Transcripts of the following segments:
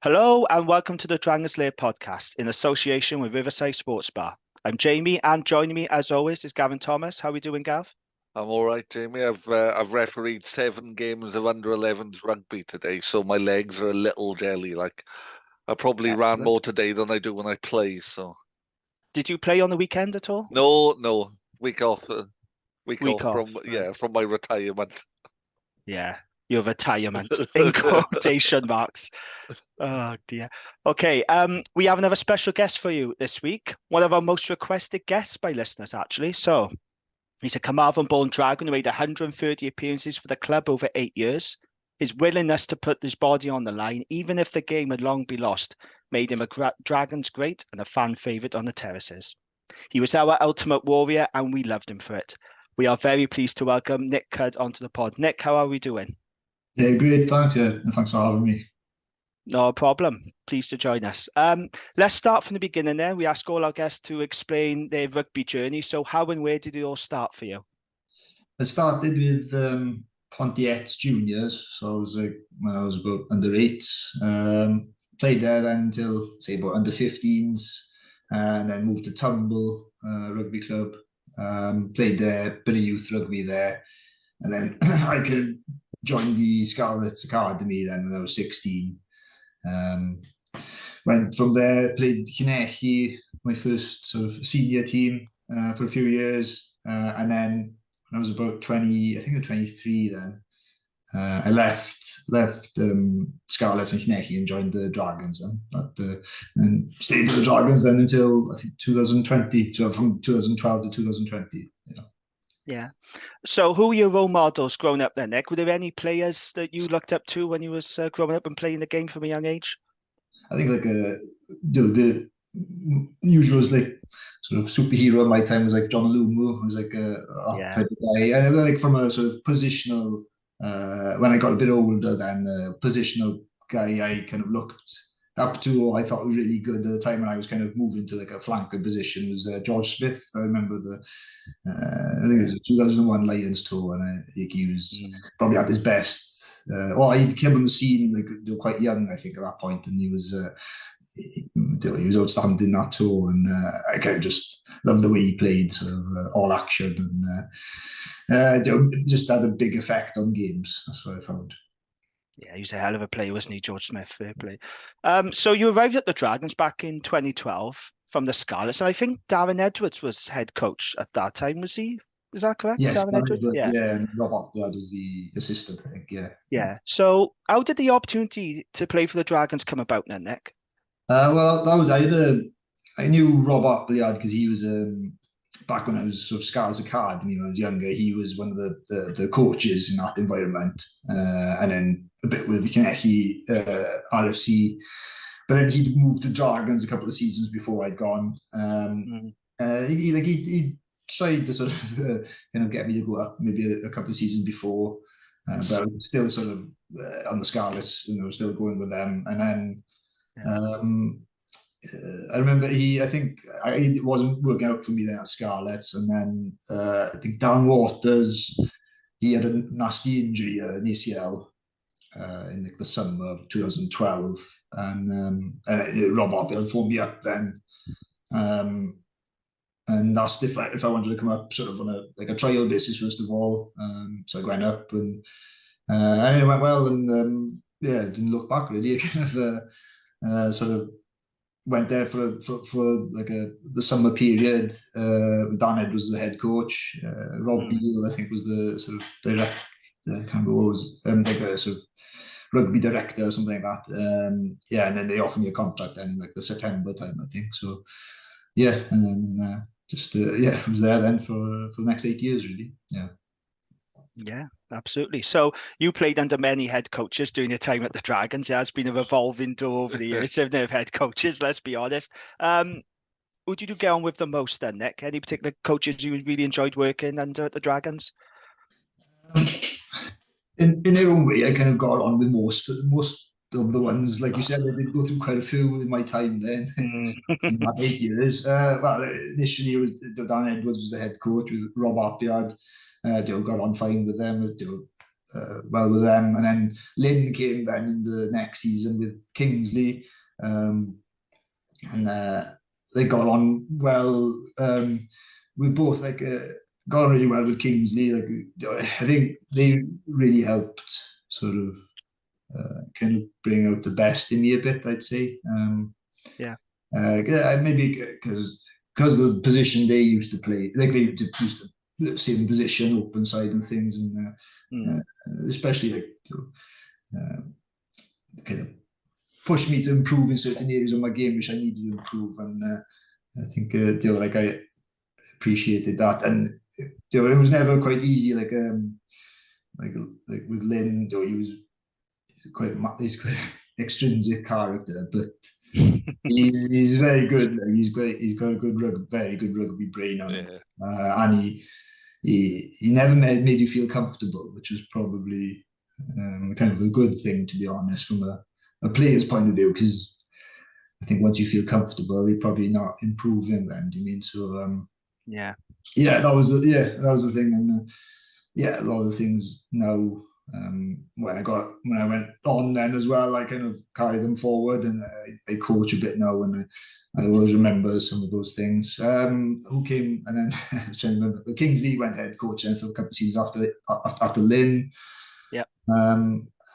Hello and welcome to the Lair podcast in association with Riverside Sports Bar. I'm Jamie and joining me as always is Gavin Thomas. How are we doing, Gav? I'm all right, Jamie. I've refereed 7 games of under 11s rugby today, so my legs are a little jelly. Like I probably ran Excellent. more today than I do when I play. So Did you play on the weekend at all? no, week off, Week off, from right? from my retirement. Yeah, your retirement in quotation marks. Oh dear. Okay, we have another special guest for you this week. One of our most requested guests by listeners, actually. So he's a Carmarthen-born Dragon who made 130 appearances for the club over 8 years. His willingness to put his body on the line, even if the game had long been lost, made him a Dragons great and a fan favourite on the terraces. He was our ultimate warrior and we loved him for it. We are very pleased to welcome Nic Cudd onto the pod. Nic, how are we doing? Yeah, great. Thanks. Yeah, and thanks for having me. No problem. Pleased to join us. Let's start from the beginning then. We ask all our guests to explain their rugby journey. So how and where did it all start for you? I started with Pontiet's juniors, so I was like when I was about under eights. Played there then until say about under 15s, and then moved to Tumble Rugby Club. Played there, bit of youth rugby there, and then I could join the Scarlets Academy then when I was 16. Went from there, played Llanelli, my first sort of senior team for a few years, and then when I was about 20, I think I was 23 then, I left Scarlets and Llanelli and joined the Dragons and stayed with the Dragons then until I think 2020, so from 2012 to 2020. Yeah. So who were your role models growing up then, Nic? Were there any players that you looked up to when you was growing up and playing the game from a young age? I think like the usual is like sort of superhero in my time was like John Lumu, was like that type of guy. And like from a sort of positional, when I got a bit older, then positional guy I kind of looked up to, or I thought was really good at the time when I was kind of moving to like a flanker position was George Smith. I remember I think it was a 2001 Lions tour, and I think he was probably at his best. He came on the scene like they were quite young, I think, at that point, and he was outstanding that tour, and I kind of just loved the way he played, sort of all action, and just had a big effect on games. That's what I found. Yeah, he was a hell of a player, wasn't he, George Smith? Fair play. So you arrived at the Dragons back in 2012 from the Scarlets, and I think Darren Edwards was head coach at that time, was he? Is that correct? Yes, Darren Edwards? Yeah. Yeah, and Robert Blood was the assistant, I think. Yeah. So how did the opportunity to play for the Dragons come about then, Nic? Well, that was I knew Rob Appleyard because he was back when I was sort of Scars Academy when I was younger. He was one of the coaches in that environment, and then a bit with Llanelli, RFC, but then he'd moved to Dragons a couple of seasons before I'd gone. He tried to sort of kind of get me to go up maybe a couple of seasons before, but I was still sort of on the Scarlets, still going with them, and then. I remember I think it wasn't working out for me then at Scarlets, and then I think Dan Waters, he had a nasty injury, an ACL, in like the summer of 2012, and Rob Appleyard phoned me up then, and asked if I wanted to come up sort of on a trial basis first of all. So I went up, and it went well, and didn't look back really. Kind of sort of went there for like the summer period. Dan Ed was the head coach. Rob Beale, I think, was the sort of director. I can't remember what it was, like a sort of rugby director or something like that. And then they offered me a contract then in like the September time, I think. So and then I was there then for the next 8 years really. Yeah, absolutely. So you played under many head coaches during your time at the Dragons. It has been a revolving door over the years of head coaches, let's be honest. Who did you get on with the most then, Nic? Any particular coaches you really enjoyed working under at the Dragons? In their own way, I kind of got on with most of the ones. Like you said, I did go through quite a few in my time then, in that 8 years. Well, initially it was Dan Edwards was the head coach with Rob Appleyard. Got on fine with them. well with them, and then Lynn came then in the next season with Kingsley, and they got on well. We both got on really well with Kingsley. I think they really helped sort of kind of bring out the best in me a bit, I'd say. Maybe because of the position they used to play, like they used to the same position, open side and things, and especially kind of pushed me to improve in certain areas of my game which I needed to improve, and I think I appreciated that, and it was never quite easy. Like with Lynn, he's quite extrinsic character, but he's very good. Like, he's got a very good rugby brain on him, and he never made you feel comfortable, which was probably kind of a good thing, to be honest, from a player's point of view, because I think once you feel comfortable, you're probably not improving then. Do you mean? So that was the thing, and a lot of the things now. When I went on then as well, I kind of carried them forward, and I coach a bit now, and I always remember some of those things. Who came, and then I was trying to remember. Kingsley went head coach then for a couple of seasons after Lynn. Yeah.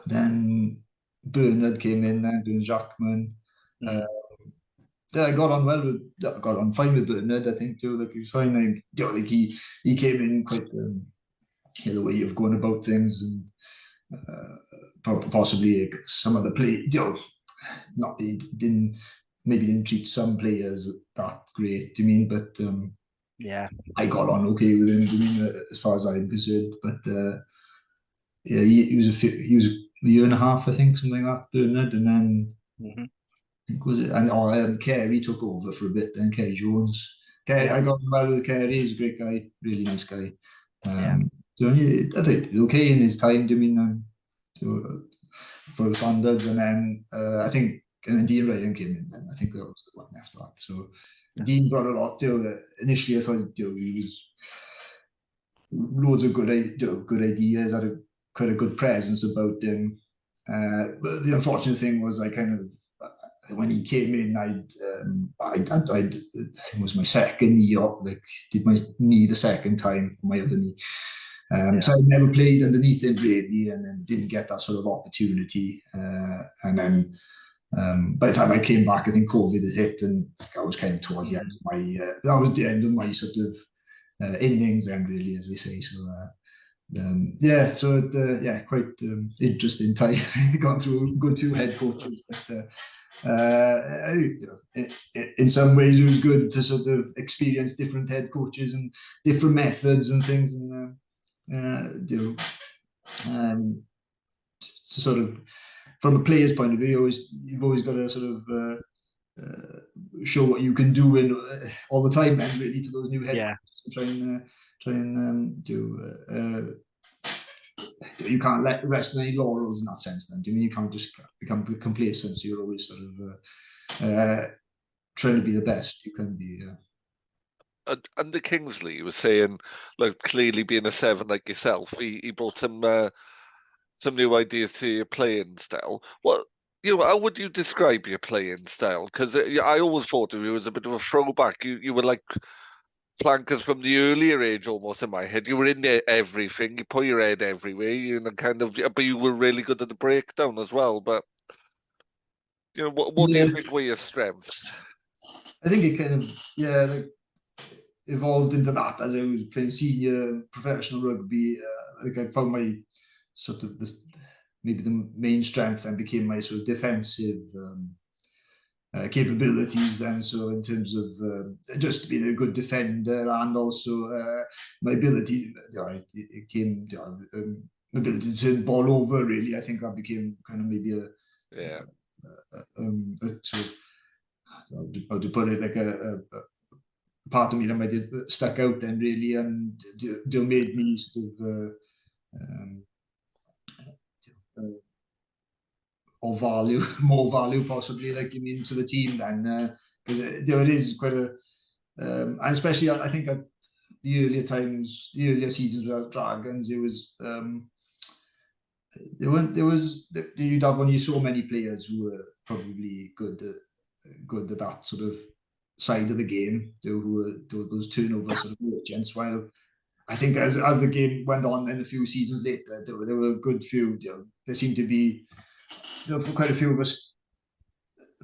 Then Bernard came in, then Bernard Jackman. I got on fine with Bernard, I think too. Like he was fine. Like he came in quite. The way of going about things, and possibly some of the play, didn't treat some players that great. Do you mean? But I got on okay with him. Do you mean, as far as I'm concerned? But he was a year and a half, I think, something like that, Bernard, and then I think was it, and Kerry took over for a bit. Then Kerry Jones. I got on well with Kerry. He's a great guy, really nice guy. So I think okay in his time. Do you mean for the standards, and then I think Dean Ryan came in. Then I think that was the one after that. So Dean brought a lot. Initially, I thought he was loads of good ideas. Had quite a good presence about him. But the unfortunate thing was, I kind of when he came in, I think it was my second knee up. Like did my knee the second time, my other knee. So I never played underneath him really, and then didn't get that sort of opportunity. And then by the time I came back, I think COVID had hit, and I was kind of towards the end of my. That was the end of my sort of innings, then really, as they say. So quite interesting time. Gone through head coaches, but in some ways it was good to sort of experience different head coaches and different methods and things, and. Sort of from a player's point of view, you've always got to sort of show what you can do in all the time, and really to those new head coaches, and try and do. You can't rest on any laurels in that sense. Then, do you mean you can't just become complacent? So you're always sort of trying to be the best you can be. Under Kingsley, he was saying, like, clearly being a 7 like yourself, he brought some new ideas to your playing style. How would you describe your playing style? Because I always thought of you as a bit of a throwback. You were like flankers from the earlier age, almost in my head. You were in there everything. You put your head everywhere, but you were really good at the breakdown as well. But what do you think were your strengths? I think it kind of evolved into that as I was playing senior professional rugby. I found my sort of maybe the main strength, and became my sort of defensive capabilities. And so in terms of just being a good defender, and also my ability, it came ability to turn the ball over. Really, I think that became kind of maybe a sort of, how to put it, like a part of me that might have stuck out then, really, and made me sort of more value possibly, like you mean, to the team then, because it is quite a, and especially I think at the earlier seasons without Dragons, it was you'd have only so many players who were probably good at that sort of side of the game, who were those turnover sort of agents. While I think as the game went on in a few seasons later, there were a good few. There seemed to be for quite a few of us,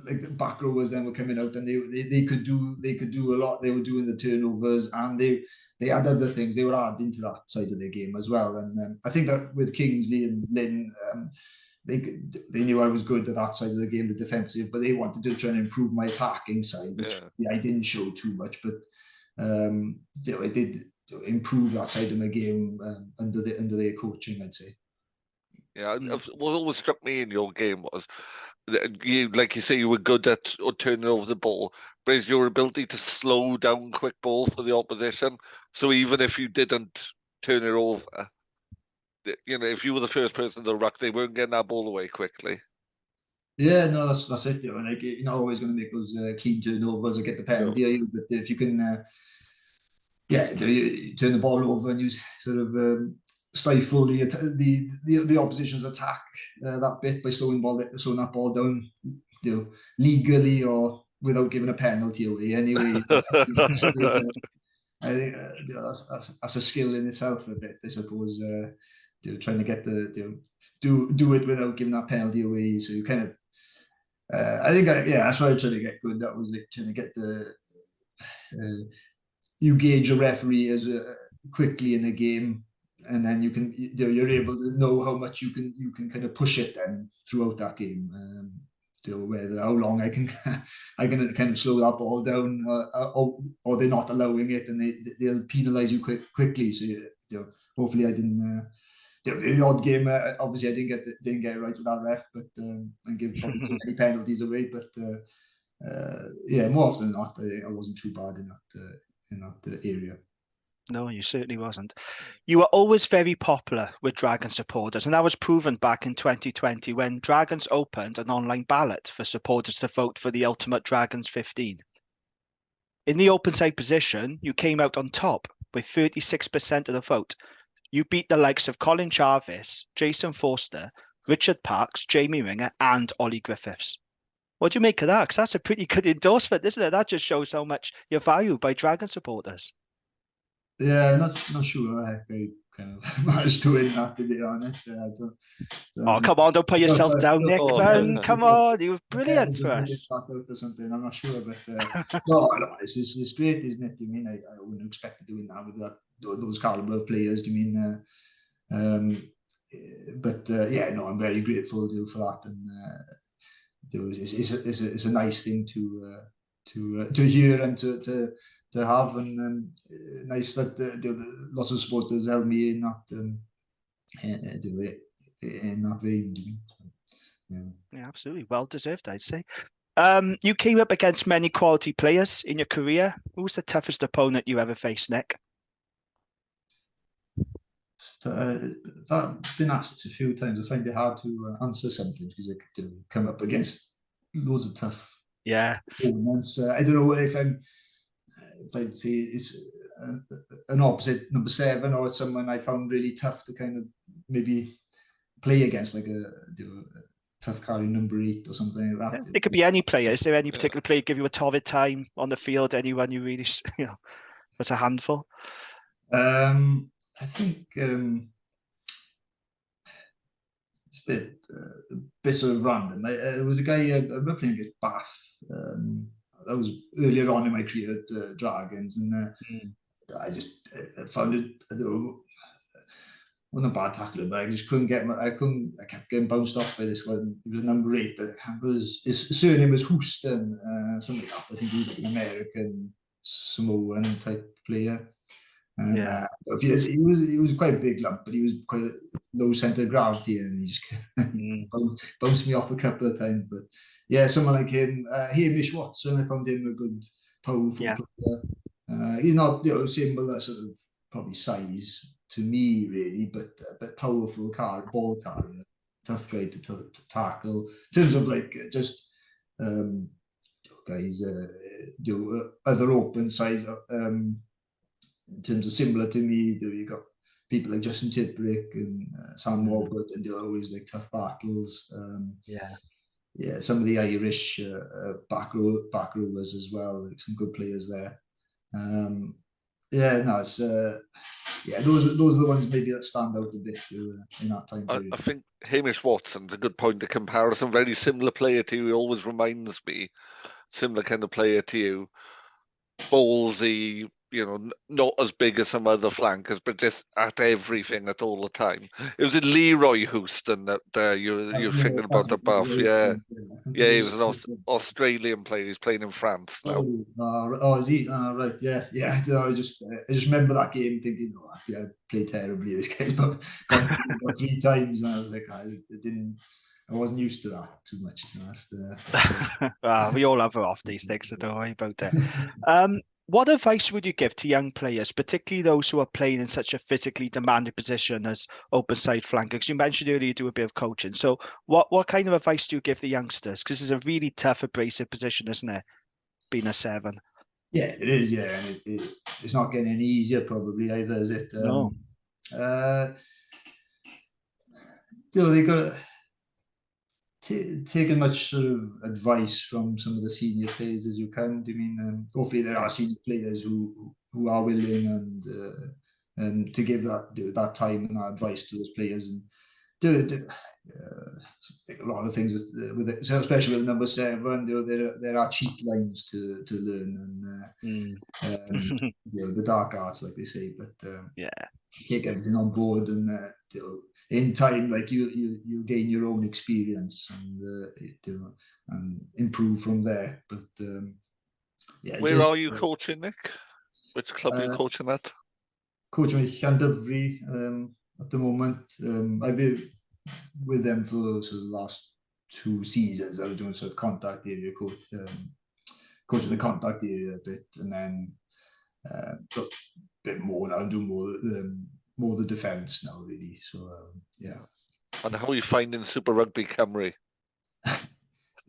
like the back rowers then were coming out, and they could do a lot. They were doing the turnovers, and they had other things. They were adding to that side of their game as well. And I think that with Kingsley and Lynn, they knew I was good at that side of the game, the defensive, but they wanted to try and improve my attacking side, which I didn't show too much, but I did improve that side of my game under their coaching, I'd say. Yeah, what always struck me in your game was you, like you say, you were good at turning over the ball, but it's your ability to slow down quick ball for the opposition. So even if you didn't turn it over, if you were the first person to ruck, they weren't getting that ball away quickly. Yeah, no, that's it. Like you're not always going to make those clean turnovers or get the penalty, but if you can, you turn the ball over and you sort of stifle the opposition's attack that bit by slowing that ball down, legally or without giving a penalty away. Anyway, I think that's a skill in itself a bit, I suppose. Trying to get do it without giving that penalty away. So you kind of, I think, that's why I tried to get good. That was like trying to get you gauge a referee as quickly in a game, and then you can, you're able to know how much you can kind of push it then throughout that game. Whether how long I can kind of slow that ball down, or they're not allowing it, and they'll penalise you quickly. So hopefully I didn't. The odd game, obviously I didn't get it right with that ref, but and give probably too many penalties away. But more often than not, I wasn't too bad in that area. No, you certainly wasn't. You were always very popular with Dragon supporters, and that was proven back in 2020 when Dragons opened an online ballot for supporters to vote for the Ultimate Dragons 15. In the open side position, you came out on top with 36% of the vote. You beat the likes of Colin Jarvis, Jason Forster, Richard Parks, Jamie Ringer, and Ollie Griffiths. What do you make of that? Because that's a pretty good endorsement, isn't it? That just shows how much you're valued by Dragon supporters. Yeah, not sure I kind of managed to win that, to be honest. Oh, come on, don't put yourself down, Nick. Come on, you were brilliant for us. Or something, I'm not sure, but no, it's great, isn't it? I mean, I wouldn't expect to doing that with those caliber of players. I mean, I'm very grateful for that, and it's a nice thing to hear and to have, and nice that lots of supporters help me in that vein. Yeah, absolutely, well deserved, I'd say. You came up against many quality players in your career. Who was the toughest opponent you ever faced, Nick? I've been asked a few times. I find it hard to answer sometimes because I could come up against loads of tough opponents. I don't know if I'd say it's an opposite number 7 or someone I found really tough to kind of maybe play against, like a tough carry number 8 or something like that. It could be any player. Is there any particular player give you a torrid time on the field? Anyone you really, that's a handful? I think it's a bit sort of random. There was a guy I remember playing against Bath. That was earlier on in my career at Dragons, and I just found it. I don't know, wasn't a bad tackler, but I just couldn't get. I kept getting bounced off by this one. It was number 8. His surname was Houston, something like that. I think he was like an American Samoan type player. And he was quite a big lump, but he was quite a low centre of gravity, and he just bounced me off a couple of times. But yeah, someone like him, Hamish Watson, I found him a good, powerful player. He's not similar sort of probably size to me really, but powerful ball carrier, tough guy to tackle. In terms of like just guys, other open size. In terms of similar to me, you got people like Justin Tipperick and Sam Walbert, and they're always like tough battles. Yeah, some of the Irish back rowers as well, like some good players there. Yeah, no, it's those are the ones maybe that stand out a bit in that time period. I think Hamish Watson's a good point of comparison. Very similar player to you. He always reminds me, similar kind of player to you. Ballsy, not as big as some other flankers, but just at everything at all the time. It was in Leroy Houston that you're thinking about the buff. Yeah, he was an Australian player. He's playing in France now. Is he? Right, yeah. I just remember that game thinking, I played terribly this game, but got 3 times, and I was like, I wasn't used to that too much, to be honest. We all have off these things, so don't worry about it. What advice would you give to young players, particularly those who are playing in such a physically demanding position as open side flanker? Because you mentioned earlier you do a bit of coaching. So what kind of advice do you give the youngsters? Because it's a really tough, abrasive position, isn't it? Being a 7. Yeah, it is, yeah. And it's not getting any easier probably either, is it? No. They got take as much sort of advice from some of the senior players as you can. I mean, hopefully there are senior players who are willing and to give that time and that advice to those players, and like a lot of things with it, so especially with number 7, there are cheat lines to learn, and the dark arts, like they say, but take everything on board, and in time, like you gain your own experience and improve from there. But where are you coaching, Nick? Which club are you coaching at? Coaching with Llandovery at the moment. I've been with them for sort of the last 2 seasons. I was doing sort of contact area coaching the contact area a bit, and then a bit more now. I'm doing more the defence now, really. So And how are you finding Super Rugby Cymru? It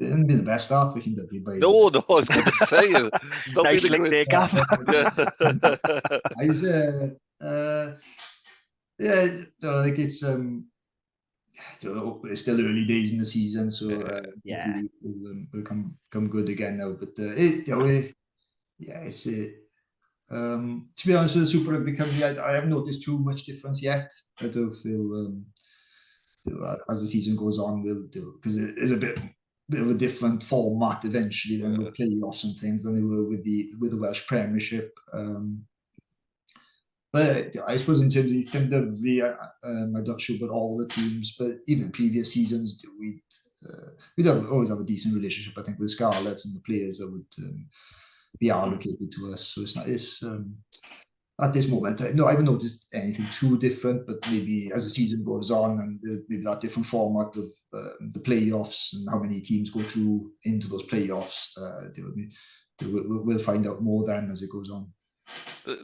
hasn't been the best start for Llandovery, by No, I was going to say it. It's not nice been a great start. So like it's still early days in the season, so hopefully we'll come good again now. But it's to be honest with the Super Rugby Cymru, I haven't noticed too much difference yet. I don't feel as the season goes on, we'll do, because it is a bit of a different format eventually than with playoffs and things than they were with the Welsh Premiership. But I suppose in terms of Llandovery, I'm not sure about all the teams, but even previous seasons, we'd always have a decent relationship, I think, with Scarlets and the players that would be allocated to us. So it's at this moment, I haven't noticed anything too different, but maybe as the season goes on and maybe that different format of the playoffs and how many teams go through into those playoffs, we'll find out more then as it goes on.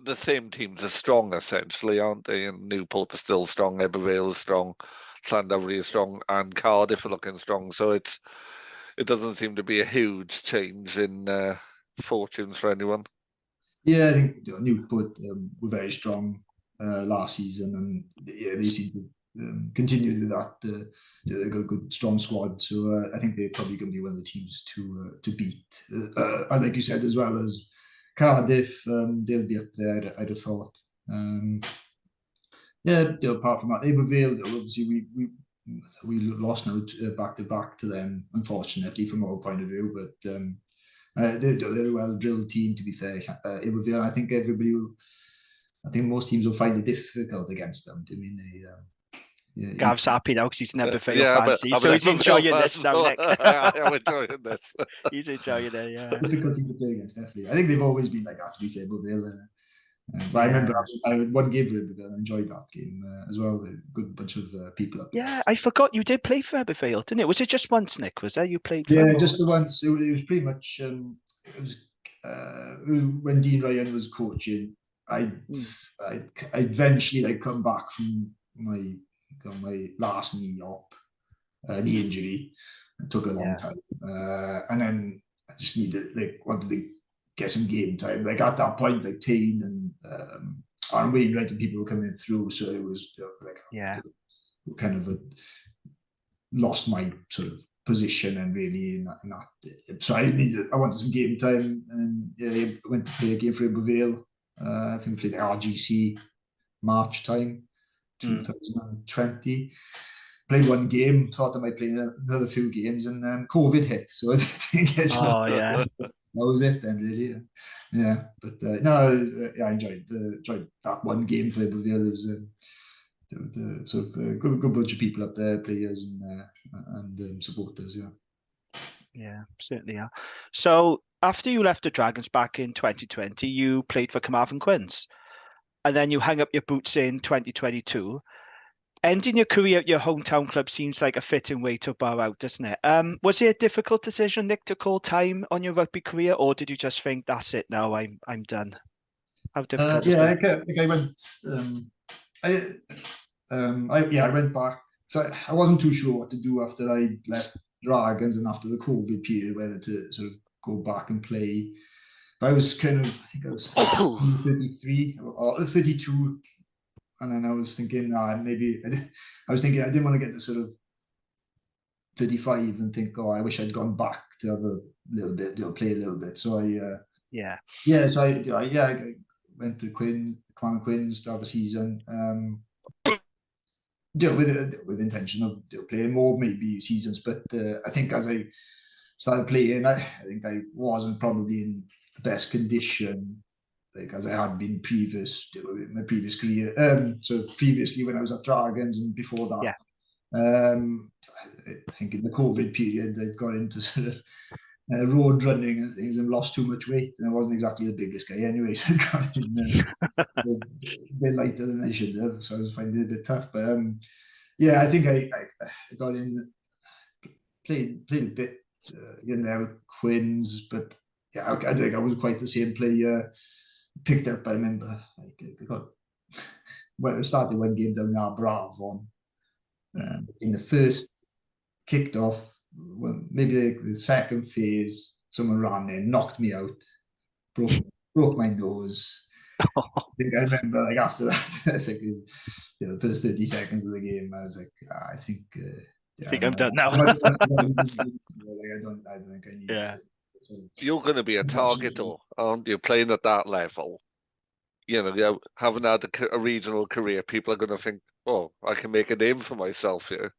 The same teams are strong, essentially, aren't they? And Newport is still strong, Ebervale is strong, Llandovery is strong, and Cardiff are looking strong. So it doesn't seem to be a huge change in fortunes for anyone. Yeah, I think Newport were very strong last season, and they seem to have continued with that. They've got a good, strong squad, so I think they're probably going to be one of the teams to beat. And like you said, as well as Cardiff, they'll be up there, I'd have thought. Apart from that, Ebervale, obviously we lost now back to back to them, unfortunately, from our point of view, but they're a well-drilled team, to be fair. Ebervale, I think most teams will find it difficult against them. I mean, Gav's happy now because he's never failed fancy. He's enjoying this now, Nick. I'm enjoying this. He's enjoying it, yeah. Difficult team to play against, definitely. I think they've always been like that, to be fair, Ebervale. But I remember I had one game for Ebervale and enjoyed that game as well. A good bunch of people up there. Yeah, I forgot you did play for Ebervale, didn't it? Was it just once, Nick? Was there you played for? Yeah, just the once. It was pretty much it was when Dean Ryan was coaching. I eventually come back from my last knee injury. It took a long time, and then I just wanted to get some game time. Like at that point, Tane and Aaron Wainwright and people were coming through, so it was like kind of lost my sort of position and really in that. So I wanted some game time, and I went to play a game for Iberville. I think we played RGC March time, 2020. Played one game, thought I might play another few games, and then COVID hit, so I think that was it then, really. Yeah, but I enjoyed that one game for Iberville. It was sort of a good bunch of people up there, players and supporters. Yeah, certainly. Yeah. So after you left the Dragons back in 2020, you played for Carmarthen Quins, and then you hung up your boots in 2022. Ending your career at your hometown club seems like a fitting way to bow out, doesn't it? Was it a difficult decision, Nic, to call time on your rugby career, or did you just think that's it now? I'm done. How difficult? I went. I went back. So I wasn't too sure what to do after I left Dragons and after the COVID period, whether to sort of go back and play. But I was I think I was 33 or 32. And then I was thinking, I didn't want to get to sort of 35 and think, I wish I'd gone back to have a little bit, play a little bit. So I went to Carmarthen Quins to have a season, with intention of playing more, maybe seasons. But I think as I started playing, I think I wasn't probably in the best condition, like as I had been in my previous career. So previously when I was at Dragons and before that, I think in the COVID period I'd got into sort of road running and things and lost too much weight, and I wasn't exactly the biggest guy anyway, so I got in a bit lighter than I should have, so I was finding it a bit tough. But I think I got in, played a bit there with Quins, but I think I was quite the same player. Picked up, I remember, I started one game down in Arbravon. In the first, kicked off, maybe the second phase, someone ran in, knocked me out, broke my nose. I think I remember, like, after that, I was like, the first 30 seconds of the game, I was like, I think I'm done now. I don't think I need to. You're going to be a target, though, aren't you? Playing at that level, having had a regional career, people are going to think, I can make a name for myself here.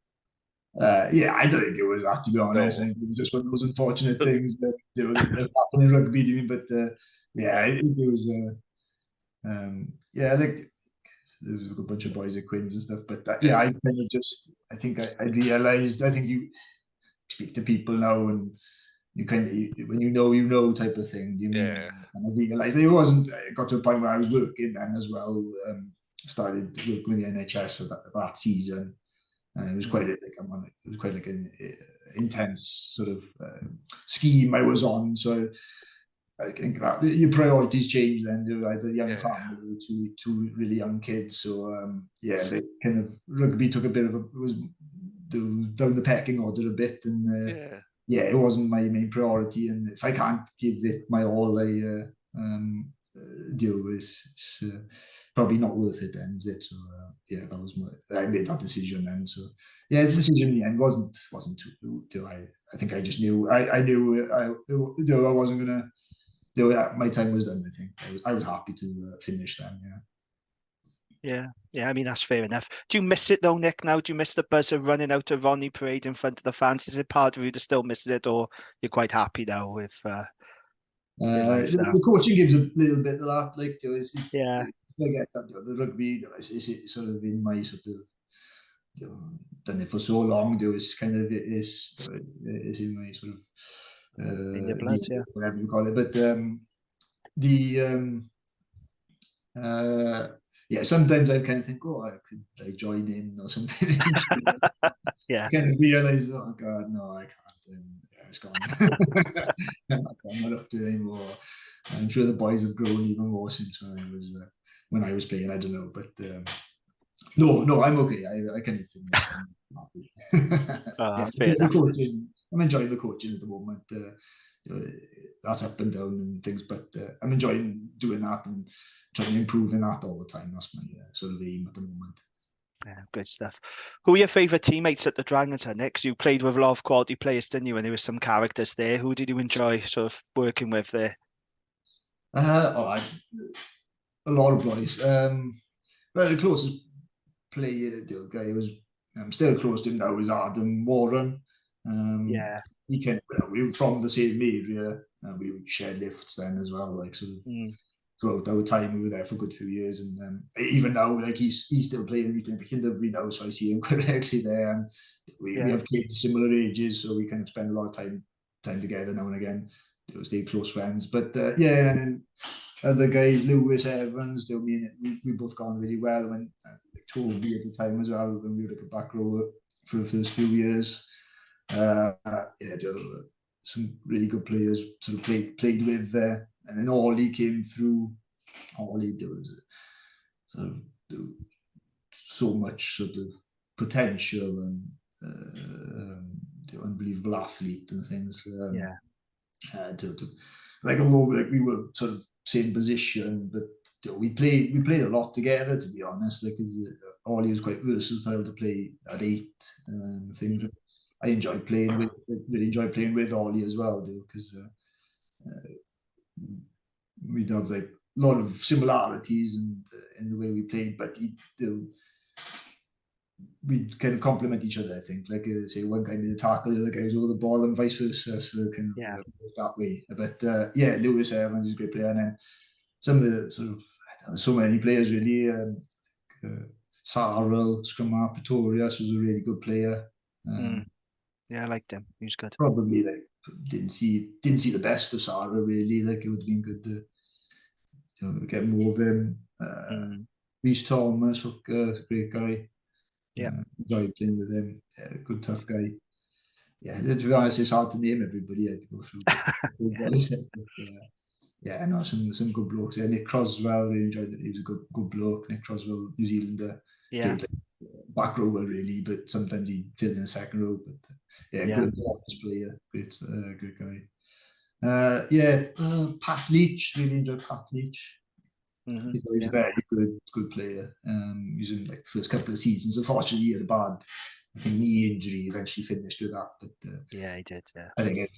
I don't think it was that, to be honest. No. I think it was just one of those unfortunate things that happened in rugby. But it was. I think there was a good bunch of boys at Quins and stuff. But I kind of I think I realised. I think you speak to people now and you kind of, when you know type of thing. And I realised it wasn't. I got to a point where I was working then as well. Started working with the NHS that season. It was quite an intense sort of scheme I was on. So I think that your priorities change then. I had a young family, two really young kids. So they kind of, rugby took a bit of was down the pecking order a bit, and it wasn't my main priority. And if I can't give it my all, I it's probably not worth it then, is it? So that was I made that decision then. So the decision in the end wasn't too I think I just knew I wasn't gonna do that. My time was done. I think I was happy to finish then. I mean, that's fair enough. Do you miss it though, Nic? Now, do you miss the buzz of running out of Ronnie Parade in front of the fans? Is it part of you that still misses it, or you're quite happy now with the coaching gives a little bit of that, like the rugby is sort of in my sort of done it for so long. It's kind of is in my sort of in your blood, whatever you call it. But sometimes I kind of think, I could like join in or something. Kind of realize, oh God, no, I can't. It's gone. I'm not up to it anymore. I'm sure the boys have grown even more since when I was playing. I don't know, but no, I'm okay. I kind of finish. The coaching, I'm enjoying the coaching at the moment. that's up and down and things. But I'm enjoying doing that and trying to improve in that all the time. That's my sort of aim at the moment. Yeah, good stuff. Who are your favourite teammates at the Dragons, Nick? 'Cause you played with a lot of quality players, didn't you? And there were some characters there. Who did you enjoy sort of working with there? A lot of boys. Well, the closest player, the guy who was still close to him now is Adam Warren. Yeah. We were from the same area. We shared lifts then as well, like sort of throughout our time. We were there for a good few years, and even now, like he's still playing. He's playing for Kinderbury now, so I see him quite regularly there. And we have kids similar ages, so we kind of spend a lot of time together now and again. Stay close friends, but and then other guys, Lewis Evans, we both got on really well. When Toby at the time as well, when we were like a back rower for the first few years. Some really good players sort of played with there, and then Ollie came through. Ollie, there was sort of so much sort of potential and unbelievable athlete and things. Although we were sort of same position, but we played a lot together, to be honest. Like Ollie was quite versatile to play at 8 and things. I really enjoy playing with Ollie as well, because we'd have like a lot of similarities in the way we played, but we'd kind of complement each other, I think. Like say one guy made the tackle, the other guy was over the ball, and vice versa. So kind of that way. But Lewis Evans is a great player, and then some of the sort of so many players really. Sarrell, Scrum half, Pretorius was a really good player. Yeah, I liked him. He was good. Probably like didn't see the best of Sarrell really. Like it would have been good to get more of him. Reece Thomas, great guy. Yeah, enjoyed playing with him. Good tough guy. Yeah, to be honest, it's hard to name everybody. I had to go through. Some good blokes. Nic Croswell, really enjoyed it. He was a good bloke. Nic Croswell, New Zealander. Yeah. Back rower really, but sometimes he filled in the second row. But good player, great guy. Pat Leach, really enjoyed Pat Leach. He's a very good player. He's in like the first couple of seasons. Unfortunately, he had a bad knee injury. Eventually finished with that, but he did. Yeah, I think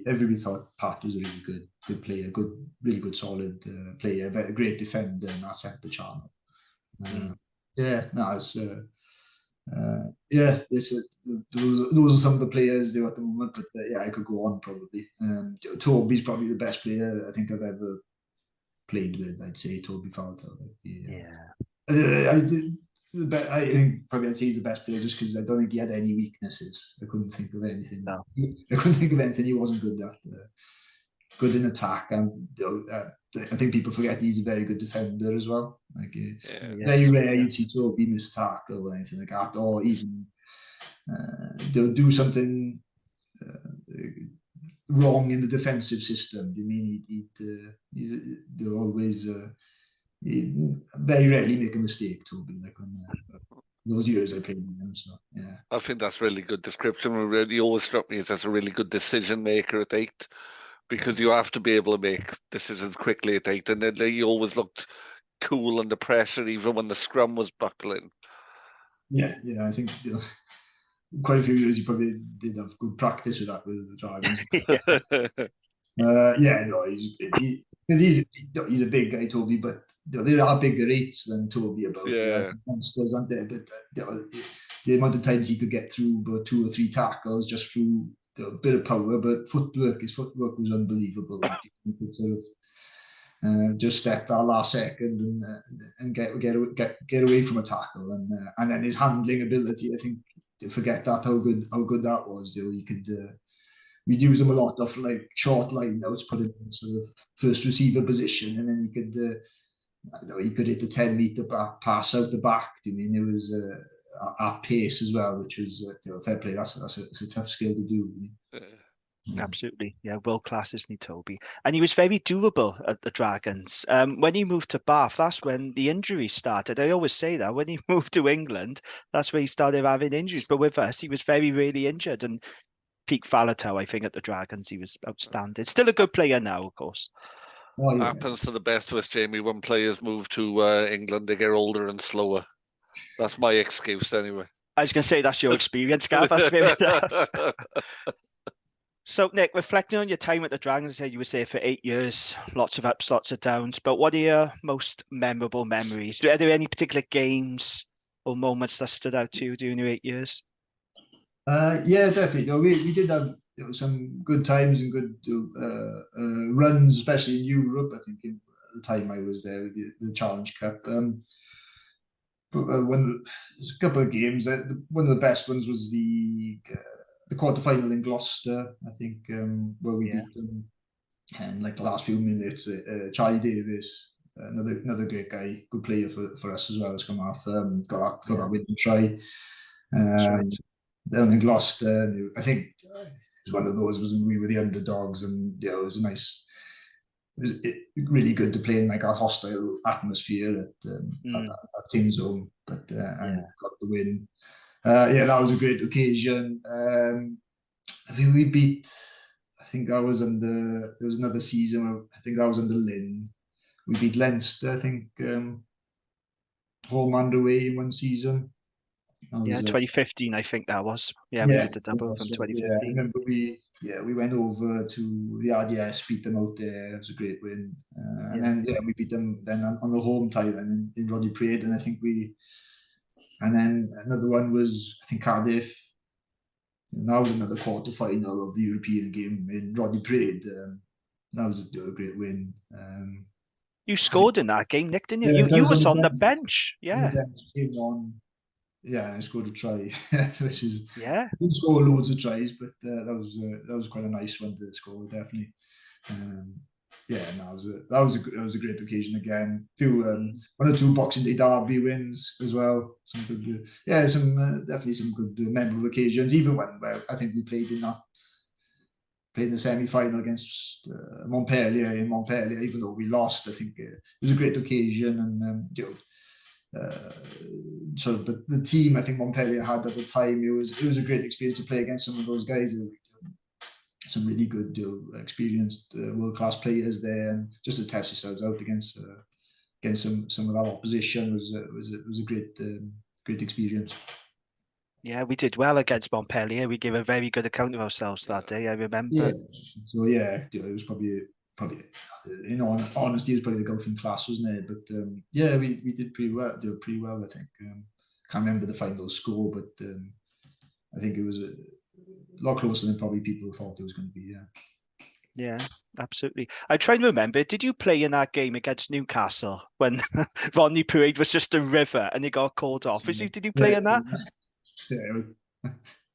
everybody thought Pat was a really good player, really good solid player, a great defender, and that set the channel. Those are some of the players there at the moment, but I could go on probably. Toby's probably the best player I think I've ever played with. I'd say Toby Falter. I think probably I'd say he's the best player just because I don't think he had any weaknesses. I couldn't think of anything. No. I couldn't think of anything he wasn't good at. Good in attack, and I think people forget he's a very good defender as well. Like very rare you see Toby miss a tackle or anything like that, or even they'll do something wrong in the defensive system. You mean they'll always very rarely make a mistake, Toby. Like when those years I played with him. So I think that's really good description. He always struck me as a really good decision maker at 8. Because you have to be able to make decisions quickly at 8, and then he always looked cool under pressure, even when the scrum was buckling. Yeah, I think quite a few years you probably did have good practice with that with the Dragons. He's a big guy, Toby, but there are bigger 8s than Toby about. Like monsters, aren't there? But the amount of times he could get through about 2 or 3 tackles just through a bit of power, but his footwork was unbelievable. He could sort of just step that last second and get away from a tackle, and then his handling ability. I think to forget that how good that was. He could we'd use him a lot of like short line outs, put him in sort of first receiver position, and then he could hit the 10-meter pass out the back. I mean, it was at pace as well, which was fair play. That's a tough skill to do. Absolutely, world class, isn't he, Toby? And he was very durable at the Dragons. When he moved to Bath, that's when the injuries started. I always say that when he moved to England, that's when he started having injuries. But with us, he was very rarely injured, and peak Faletau, I think, at the Dragons. He was outstanding. Still a good player now, of course. Oh, yeah. Happens to the best of us, Jamie. When players move to England, they get older and slower. That's my excuse, anyway. I was going to say that's your experience, Gav. That's fair enough. So, Nick, reflecting on your time at the Dragons, you were there for 8 years, lots of ups, lots of downs. But what are your most memorable memories? Are there any particular games or moments that stood out to you during your 8 years? Yeah, definitely. We did have some good times and good runs, especially in Europe. I think at the time I was there with the Challenge Cup. But there's a couple of games. One of the best ones was the quarterfinal in Gloucester. I think where we beat them, and like the last few minutes, Charlie Davis, another great guy, good player for us as well, has come off. Got that winning try. Down in Gloucester, and I think it was one of those. We were the underdogs, and it was nice. It was really good to play in like a hostile atmosphere at Team Zone, but and got the win. That was a great occasion. I think we beat. I think I was under. There was another season where I think I was under Lynn. We beat Leinster. I think home and away in one season. 2015, I think that was. We did the double from 2015. Yeah, I remember we went over to the RDS, beat them out there. It was a great win. And then we beat them then on the home tie then in Rodney Parade, and I think and then another one was I think Cardiff. And that was another quarter final of the European game in Rodney Parade. That was a great win. You scored in that game, Nick, didn't you? You was on the bench. Yeah. The bench came on. Yeah, I scored a try, which is I didn't score loads of tries, but that was quite a nice one to score, definitely. That was a great occasion again. One or two Boxing Day derby wins as well. Some good, definitely some good memorable occasions. Even where I think we played in the semi-final against Montpellier in Montpellier, even though we lost. I think it was a great occasion, and so the team I think Montpellier had at the time, it was a great experience to play against some of those guys. Some really good, experienced world-class players there, and just to test yourselves out against some of that opposition was a great experience. Yeah, we did well against Montpellier. We gave a very good account of ourselves that day, I remember. Yeah, so it was probably in honesty, it was probably the golfing class, wasn't it? But we did pretty well. I think. Can't remember the final score, but I think it was a lot closer than probably people thought it was going to be. Yeah, absolutely. I try and remember. Did you play in that game against Newcastle when Rodney Parade was just a river and it got called off? Did you play in that?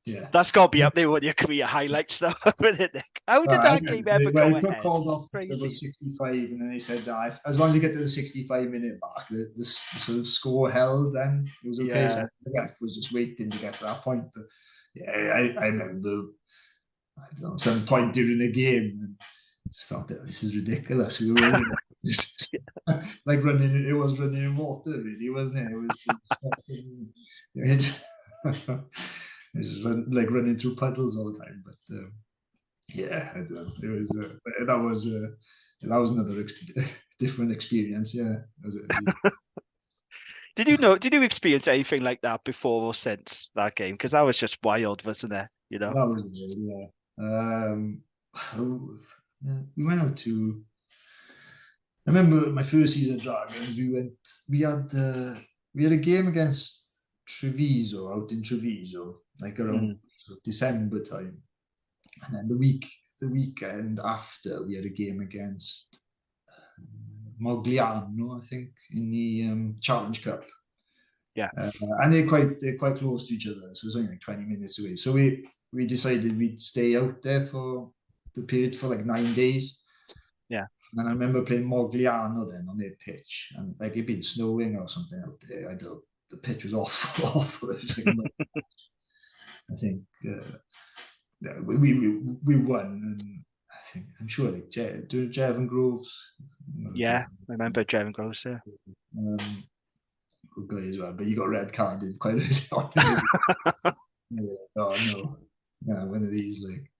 Yeah. That's got to be up there with your career highlights, though, isn't it, Nick? How did that game ever go ahead? They got called off about 65, and then they said that as long as you get to the 65-minute mark, the sort of score held, then it was okay. So the ref was just waiting to get to that point. But I remember some point during the game, and just thought that this is ridiculous. We were just like running. It was running in water, really, wasn't it? It was like running through puddles all the time. But that was another different experience. Yeah. Did you experience anything like that before or since that game? Because that was just wild, wasn't it? That was weird, we went out to. I remember my first season at Dragons. We had a game against Treviso out in Treviso, like around December time, and then the weekend after we had a game against Mogliano, I think, in the Challenge Cup. Yeah, and they're quite close to each other, so it was only like 20 minutes away. So we decided we'd stay out there for the period for like 9 days. Yeah. And I remember playing Mogliano then on their pitch, and like it'd been snowing or something out there. I don't. The pitch was awful. It was like, I think we won, and I'm sure like Jevon Groves. Yeah, I remember Jevon Groves. Yeah. Good guy as well, but he got red carded quite early on. Oh no. one of these like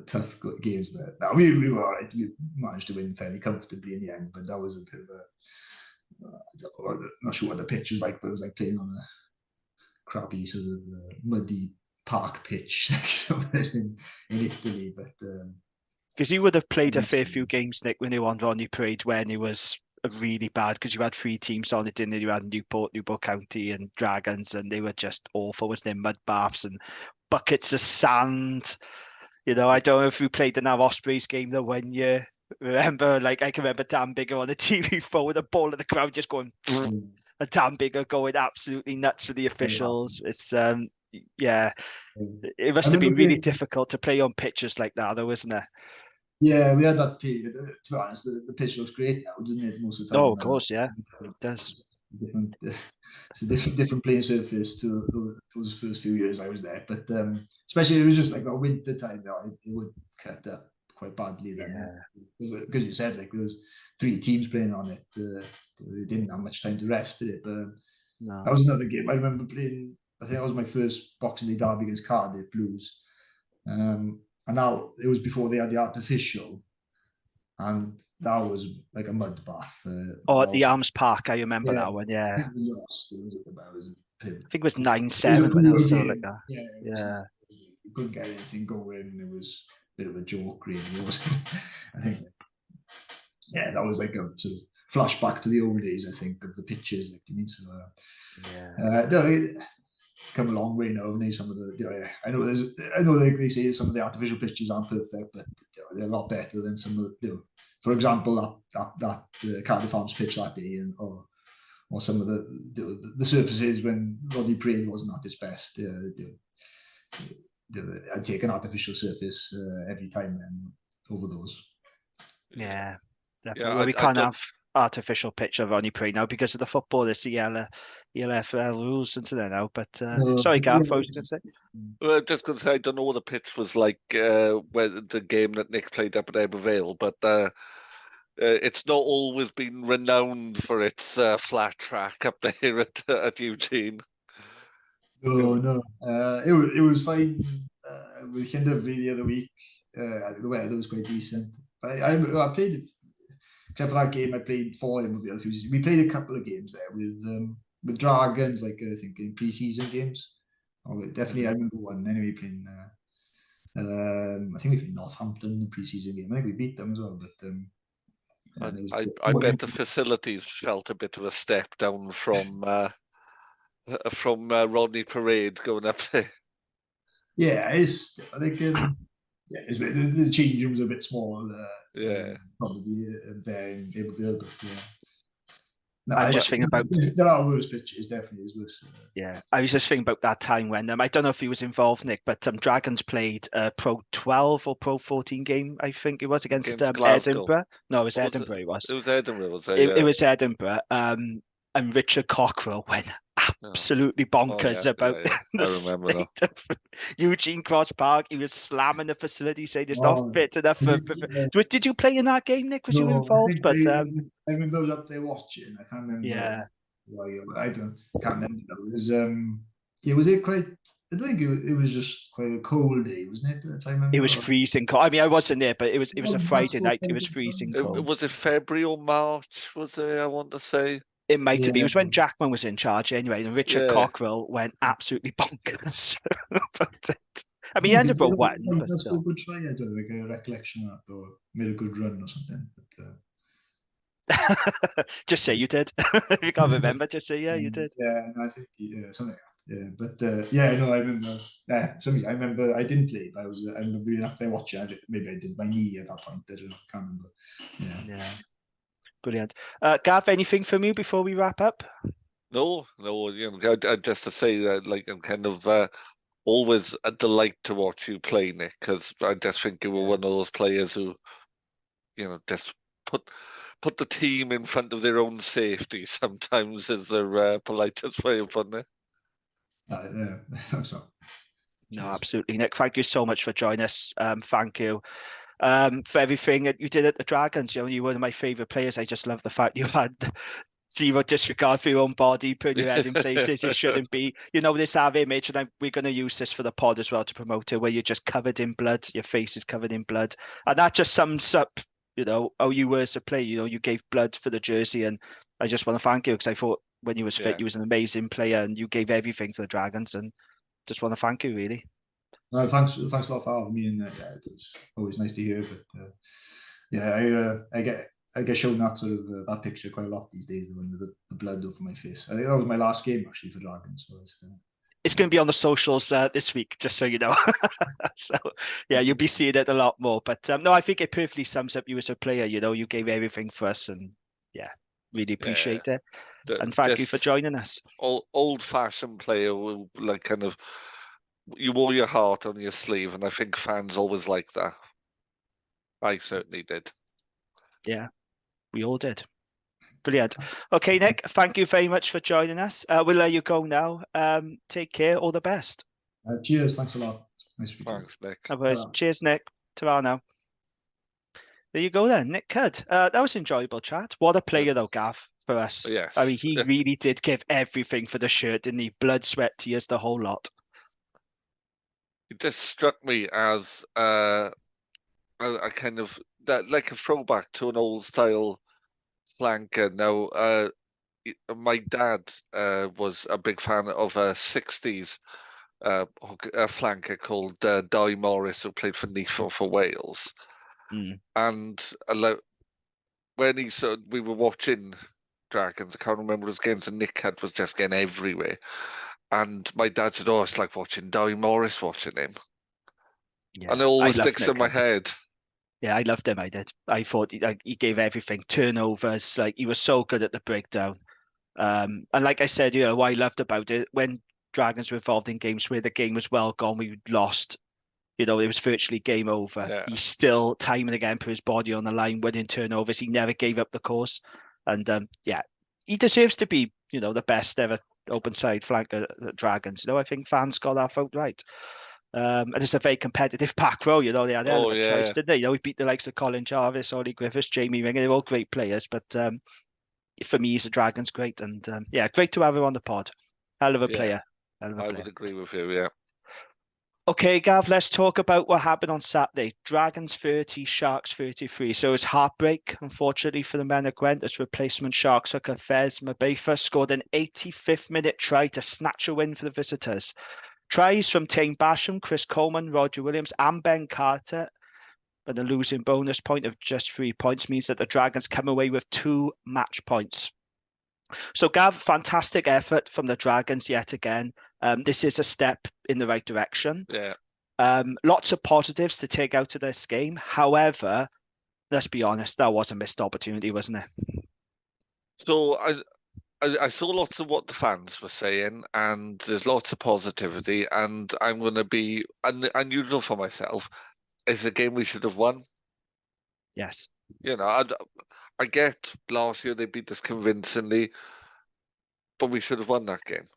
tough games. But no, we were all right. We managed to win fairly comfortably in the end. But that was a bit of a, I'm not sure what the pitch was like, but it was like playing on a crappy sort of muddy park pitch somewhere in Italy. But because you would have played a fair few games, Nick, when you were on Ronnie Parade when it was really bad, because you had 3 teams on it, didn't you? You had Newport County and Dragons, and they were just awful, wasn't there? Mud baths and buckets of sand. You know, I don't know if you played in our Ospreys game the one year. Remember, like, I can remember Dan Bigger on the TV throwing the ball at the crowd, just going, and Dan Bigger going absolutely nuts for the officials. It's, yeah, it must have been really difficult to play on pitches like that, though, isn't it? Yeah, we had that period. To be honest, the pitch looks great now, doesn't it? Most of the time. Oh, of course, yeah, it does. It's a different playing surface to those first few years I was there. But especially it was just like the winter time, it would cut up quite badly then. Because you said like there was 3 teams playing on it. They didn't have much time to rest, did it? But that was another game I remember playing. I think that was my first Boxing Day derby against Cardiff Blues. And now it was before they had the artificial, and that was like a mud bath. At the Arms Park, I remember that one. Yeah, I think we lost. I think it was 9-7 when it was something like that. Yeah. We couldn't get anything going. It was a bit of a joke, really. It was, I think, that was like a sort of flashback to the old days. I think of the pitches. Like, I mean, so come a long way now, haven't they? Some of the, I know they say some of the artificial pitches aren't perfect, but they're a lot better than some of the, for example, that Cardiff Arms pitch that day, or some of the surfaces when Rodney Parade wasn't at its best. I'd take an artificial surface every time then over those. Yeah, definitely. Well, we can't have artificial pitch of Ronnie Parade now because of the football. It's the ELFL rules into there now. But sorry, Gav, what was you going to say? Well, just going to say, I don't know what the pitch was like where the game that Nick played up at Ebervale, but it's not always been renowned for its flat track up there at Eugene. No. It was fine. We kind of the other week. The weather was quite decent. I played, except for that game, I played for him. We played a couple of games there with Dragons, like I think in pre-season games. Definitely, I remember one. Anyway, playing. I think we played Northampton in the pre-season game. I think we beat them as well. But I bet the facilities felt a bit of a step down from Rodney Parade going up there. Yeah, I think the change rooms are a bit small. Probably there in Iberville, but no, I was just thinking about there are worse pitches, definitely is worse. Yeah, I was just thinking about that time when I don't know if he was involved, Nick, but Dragons played a Pro 12 or Pro 14 game. I think it was against Edinburgh. No, it was Edinburgh. It was Edinburgh. It was Edinburgh. And Richard Cockrell went absolutely bonkers about the state of Eugene Cross Park. He was slamming the facility, saying it's not fit enough for. Did you play in that game, Nick? Was you involved? I remember I was up there watching. I can't remember. Yeah. Can't remember. It was was it quite? I think it was just quite a cold day, wasn't it? If I remember. It was freezing cold. I mean, I wasn't there, but it was a Friday night. It was freezing cold. Was it February or March? Was it? I want to say. It might have been. It was when Jackman was in charge anyway, and Richard Cockrell went absolutely bonkers about it. I mean, Edinburgh won. That's a good try. I don't like a recollection of that, or made a good run or something. But, just say you did. If you can't remember, just say you did. Yeah, I think something like that. Yeah, but no, I remember. I remember I didn't play, but I remember being up there watching. Maybe I did my knee at that point. I don't know. Can't remember. Yeah. Brilliant. Gav, anything from you before we wrap up? No. Just to say that, like, I'm kind of always a delight to watch you play, Nick, because I just think you were one of those players who, just put the team in front of their own safety sometimes is their politest way of putting it. No, absolutely, Nick. Thank you so much for joining us. Thank you. For everything that you did at the Dragons. You're one of my favourite players. I just love the fact you had zero disregard for your own body, putting your head in places it shouldn't be. You know, this our image, and we're going to use this for the pod as well to promote it, where you're just covered in blood, your face is covered in blood. And that just sums up, you know, how you were as a player. You know, you gave blood for the jersey, and I just want to thank you, because I thought when you was fit, you was an amazing player, and you gave everything for the Dragons, and just want to thank you, really. Thanks a lot for having me, and yeah, it's always nice to hear. But yeah, I get shown that sort of that picture quite a lot these days, the one with the blood over my face. I think that was my last game actually for Dragons. So it's going to be on the socials this week, just so you know. So yeah, you'll be seeing it a lot more. But no, I think it perfectly sums up you as a player. You know, you gave everything for us, and yeah, really appreciate it. And thank you for joining us. Old-fashioned player who, like, kind of, you wore your heart on your sleeve, and I think fans always like that. I certainly did. Yeah, we all did. Brilliant. Okay, Nick, thank you very much for joining us. We'll let you go now. Take care. All the best. Cheers. Thanks a lot. Nice Thanks, Nick. Cheers, Nick. Ta-ra now. There you go then, Nic Cudd. That was an enjoyable chat. What a player though, Gav, for us. Yes. I mean, he really did give everything for the shirt, didn't he? Blood, sweat, tears, the whole lot. It just struck me as a kind of that, like a throwback to an old style flanker. Now, my dad was a big fan of a 60s flanker called Di Morris, who played for Neath for Wales. And when we were watching Dragons, I can't remember his games, and Nic Cudd was just getting everywhere. And my dad said, "Oh, it's like watching Di Morris watching him." Yeah, and it always sticks in my head. Yeah, I loved him. I did. I thought he gave everything. Turnovers, like he was so good at the breakdown. And like I said, you know, what I loved about it, when Dragons were involved in games where the game was well gone, we lost, you know, it was virtually game over. Yeah. He still, time and again, put his body on the line, winning turnovers. He never gave up the cause. And yeah, he deserves to be, you know, the best ever open side flanker at Dragons. You know, I think fans got that vote right. And it's a very competitive back row, you know, they had choice, didn't they? You know, we beat the likes of Colin Jarvis, Ollie Griffiths, Jamie Ringer, they're all great players, but for me, he's a Dragons great, and yeah, great to have him on the pod. Hell of a player. I would agree with you, yeah. Okay, Gav, let's talk about what happened on Saturday. Dragons 30, Sharks 33. So it's heartbreak, unfortunately, for the men of Gwent, as replacement Sharks hooker Fez Mabefa scored an 85th minute try to snatch a win for the visitors. Tries from Tane Basham, Chris Coleman, Roger Williams, and Ben Carter, but a losing bonus point of just 3 points means that the Dragons come away with 2 match points. So, Gav, fantastic effort from the Dragons yet again. This is a step in the right direction. Yeah. Lots of positives to take out of this game. However, let's be honest, that was a missed opportunity, wasn't it? So I saw lots of what the fans were saying, and there's lots of positivity, and I'm going to be unusual for myself. It's a game we should have won. Yes. You know, I get last year they beat us convincingly, but we should have won that game.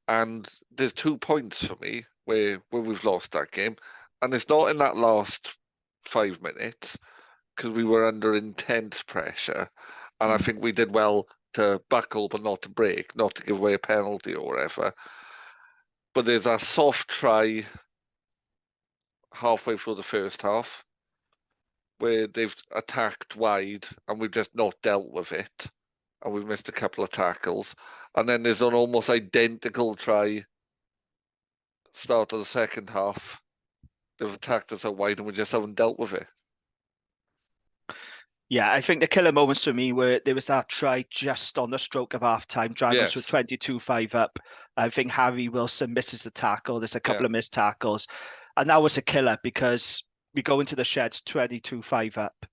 And there's 2 points for me where we've lost that game, and it's not in that last 5 minutes, because we were under intense pressure, and I think we did well to buckle but not to break, not to give away a penalty or whatever. But there's a soft try halfway through the first half where they've attacked wide and we've just not dealt with it, and we've missed a couple of tackles. And then there's an almost identical try start of the second half. They've attacked us out wide and we just haven't dealt with it. Yeah, I think the killer moments for me were there was that try just on the stroke of half-time. Dragons were 22-5 up. I think Harry Wilson misses the tackle. There's a couple of missed tackles. And that was a killer because we go into the sheds 22-5 up.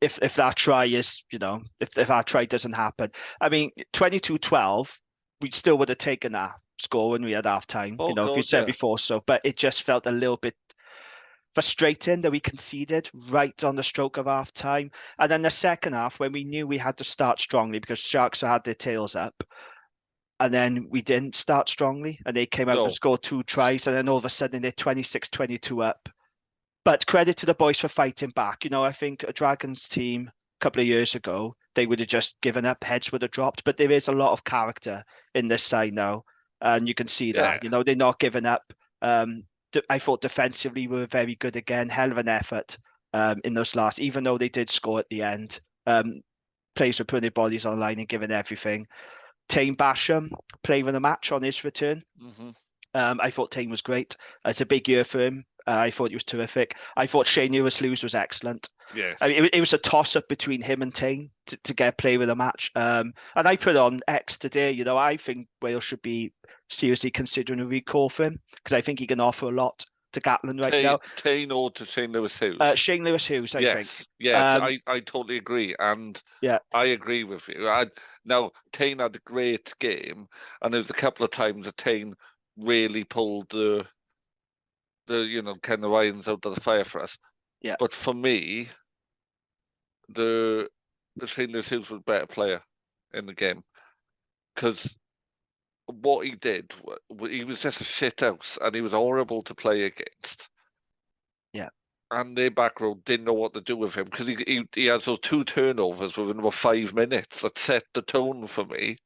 If that try is, you know, if that try doesn't happen. I mean, 22-12, we still would have taken that score when we had half-time, you know, if you'd said before so. But it just felt a little bit frustrating that we conceded right on the stroke of half time. And then the second half, when we knew we had to start strongly because Sharks had their tails up, and then we didn't start strongly, and they came out and scored 2 tries, and then all of a sudden they're 26-22 up. But credit to the boys for fighting back. You know, I think a Dragons team a couple of years ago, they would have just given up, heads would have dropped. But there is a lot of character in this side now, and you can see that. Yeah. They're not giving up. I thought defensively we were very good again. Hell of an effort in those last, even though they did score at the end. Players were putting their bodies on the line and giving everything. Tane Basham playing the match on his return. Mm-hmm. I thought Tane was great. It's a big year for him. I thought he was terrific. I thought Shane Lewis-Lewis was excellent. Yes. I mean, it was a toss-up between him and Tane to get play with the match. And I put on X today, I think Wales should be seriously considering a recall for him because I think he can offer a lot to Gatland right now. Tane or to Shane Lewis-Hughes? Shane Lewis-Hughes, I think. Yeah, I totally agree. And yeah, I agree with you. Now, Tane had a great game, and there was a couple of times that Tane really pulled the kind of irons out of the fire for us. Yeah. But for me, the Shane Lewis-Hughes was a better player in the game because what he did, he was just a shithouse and he was horrible to play against. Yeah. And their back row didn't know what to do with him because he has those 2 turnovers within about 5 minutes that set the tone for me.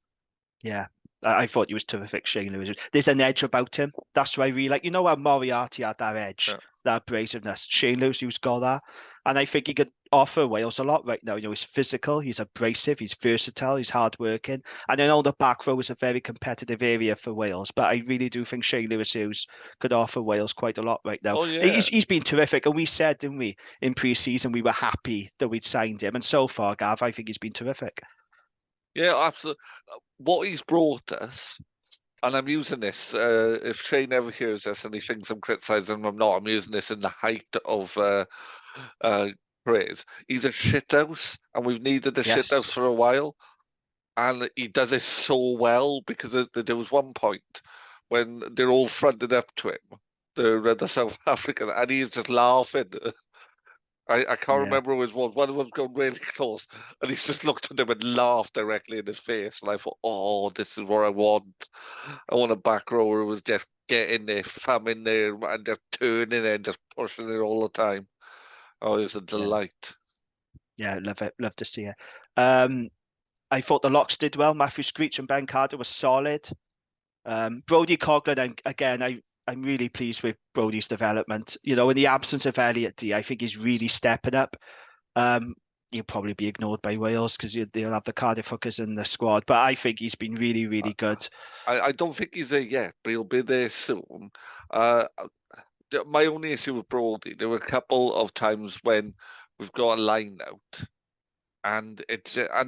Yeah. I thought he was terrific, Shane Lewis. There's an edge about him. That's what I really like. How Moriarty had that edge, that abrasiveness. Shane Lewis got that. And I think he could offer Wales a lot right now. He's physical, he's abrasive, he's versatile, he's hardworking. And I know the back row is a very competitive area for Wales, but I really do think Shane Lewis-Hughes could offer Wales quite a lot right now. Oh, yeah. He's been terrific. And we said, didn't we, in pre-season, we were happy that we'd signed him. And so far, Gav, I think he's been terrific. Yeah, absolutely. What he's brought us, and I'm using this, if Shane ever hears this and he thinks I'm criticising him, I'm not. I'm using this in the height of praise. He's a shithouse, and we've needed a shithouse for a while. And he does it so well because there was one point when they're all fronted up to him, the South African, and he's just laughing. I can't remember who it was. One of them's going really close, and he's just looked at him and laughed directly in his face. And I thought, oh, this is what I want. I want a back rower who was just getting there, famming there, and just turning it and just pushing it all the time. Oh, it was a delight. Yeah, love it. Love to see it. I thought the locks did well. Matthew Screech and Ben Carter was solid. Brodie Coughlin, I'm really pleased with Brodie's development. In the absence of Elliot D, I think he's really stepping up. He'll probably be ignored by Wales because they'll have the Cardiff hookers in the squad. But I think he's been really, really good. I don't think he's there yet, but he'll be there soon. My only issue with Brodie, there were a couple of times when we've got a line out, and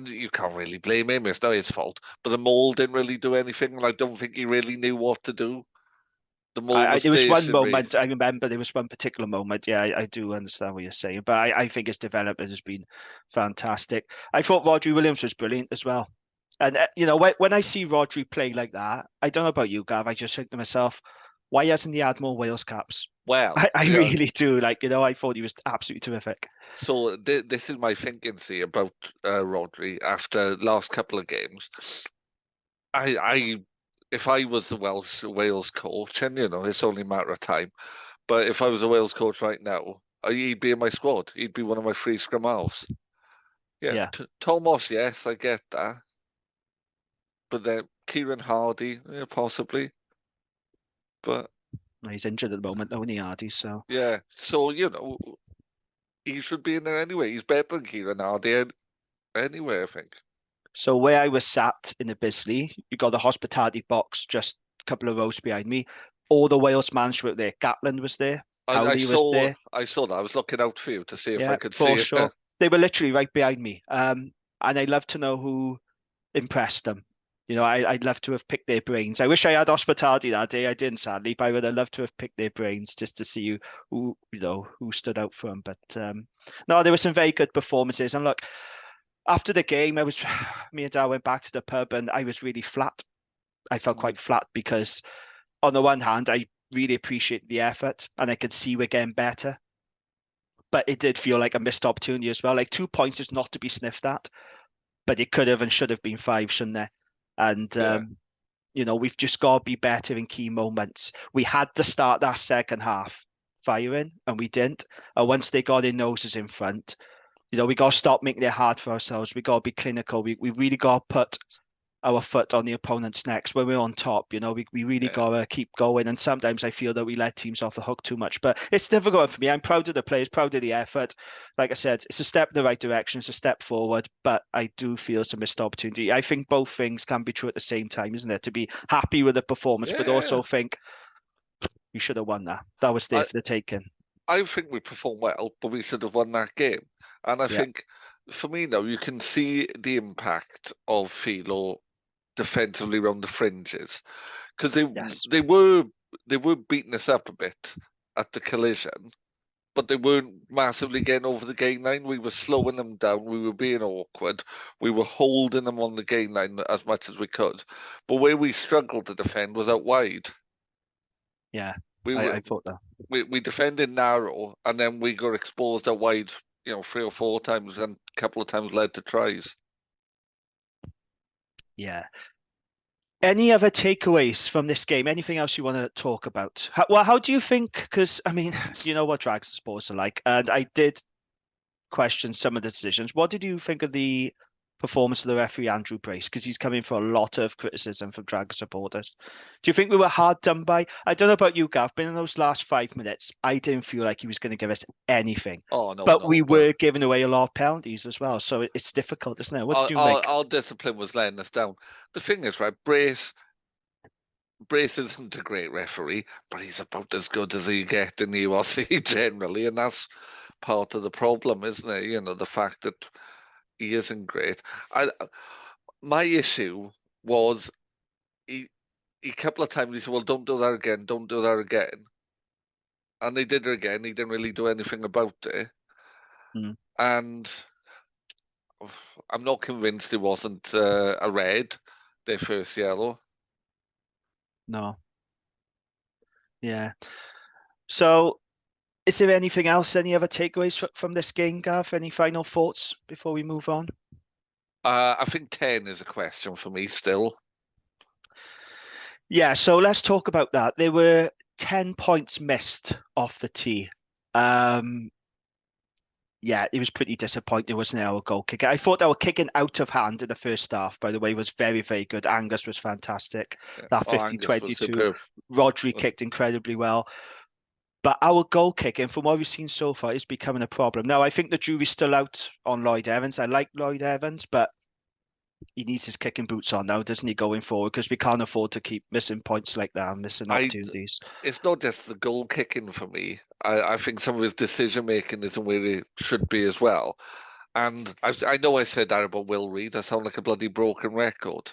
you can't really blame him. It's not his fault. But the Mole didn't really do anything, and I don't think he really knew what to do. There was one moment, I remember there was one particular moment. Yeah, I do understand what you're saying, but I think his development has been fantastic. I thought Rodri Williams was brilliant as well. And, when I see Rodri play like that, I don't know about you, Gav, I just think to myself, why hasn't he had more Wales caps? Well, I really do. I thought he was absolutely terrific. So this is my thinking, see, about Rodri after last couple of games. If I was the Wales coach, and it's only a matter of time, but if I was a Wales coach right now, he'd be in my squad. He'd be one of my free scrum halves. Yeah. Tomos, yes, I get that. But then Kieran Hardy, possibly. But he's injured at the moment, only Hardy. So yeah, so he should be in there anyway. He's better than Kieran Hardy anyway, I think. So where I was sat in the Bisley, you got the hospitality box just a couple of rows behind me. All the Wales management were there. Gatland was there. I saw that. I was looking out for you to see if I could see it. They were literally right behind me. And I'd love to know who impressed them. I'd love to have picked their brains. I wish I had hospitality that day. I didn't, sadly, but I would have loved to have picked their brains just to see who stood out for them. But no, there were some very good performances. And look, after the game, me and Dad went back to the pub and I was really flat. I felt quite flat because on the one hand, I really appreciate the effort and I could see we're getting better. But it did feel like a missed opportunity as well. 2 points is not to be sniffed at, but it could have and should have been 5, shouldn't there? And, we've just got to be better in key moments. We had to start that second half firing and we didn't. And once they got their noses in front, we got to stop making it hard for ourselves. We got to be clinical. We really got to put our foot on the opponent's necks when we're on top. We really Yeah. got to keep going. And sometimes I feel that we let teams off the hook too much. But it's difficult for me. I'm proud of the players, proud of the effort. Like I said, it's a step in the right direction. It's a step forward. But I do feel it's a missed opportunity. I think both things can be true at the same time, isn't it? To be happy with the performance, but Yeah. also think we should have won that. That was there for the taking. I think we performed well, but we should have won that game. And I Yeah. think, for me now, you can see the impact of Philo defensively around the fringes, because Yes. they were beating us up a bit at the collision, but they weren't massively getting over the gain line. We were slowing them down. We were being awkward. We were holding them on the gain line as much as we could. But where we struggled to defend was out wide. Yeah, We were I thought that. we defended narrow, and then we got exposed out wide, 3 or 4 times, and a couple of times led to tries. Yeah. Any other takeaways from this game? Anything else you want to talk about? How do you think? Because I mean, you know what Drags supporters are like, and I did question some of the decisions. What did you think of the performance of the referee Andrew Brace? Because he's coming for a lot of criticism from Dragon supporters. Do you think we were hard done by? I don't know about you, Gav, but in those last 5 minutes, I didn't feel like he was going to give us anything. Oh no, But no. we were giving away a lot of penalties as well, so it's difficult, isn't it? What did you make? Our discipline was letting us down. The thing is, right, Brace isn't a great referee, but he's about as good as you get in the URC generally, and that's part of the problem, isn't it? The fact that he isn't great. My issue was he a couple of times he said, "Well, don't do that again. Don't do that again." And they did it again. He didn't really do anything about it. Mm. And I'm not convinced it wasn't a red, their first yellow. No. Yeah. So, is there anything else? Any other takeaways from this game, Gav? Any final thoughts before we move on? I think 10 is a question for me still. Yeah, so let's talk about that. There were 10 points missed off the tee. Yeah, it was pretty disappointing, wasn't it, our goal kicker? I thought our kicking out of hand in the first half, by the way, was very, very good. Angus was fantastic. Yeah. That Angus was 50-22. superb. Rodri kicked incredibly well. But our goal kicking, from what we've seen so far, is becoming a problem. Now, I think the jury's still out on Lloyd Evans. I like Lloyd Evans, but he needs his kicking boots on now, doesn't he, going forward? Because we can't afford to keep missing points like that and missing opportunities. It's not just the goal kicking for me. I think some of his decision making isn't where it should be as well. And I know I said that about Will Reid. I sound like a bloody broken record.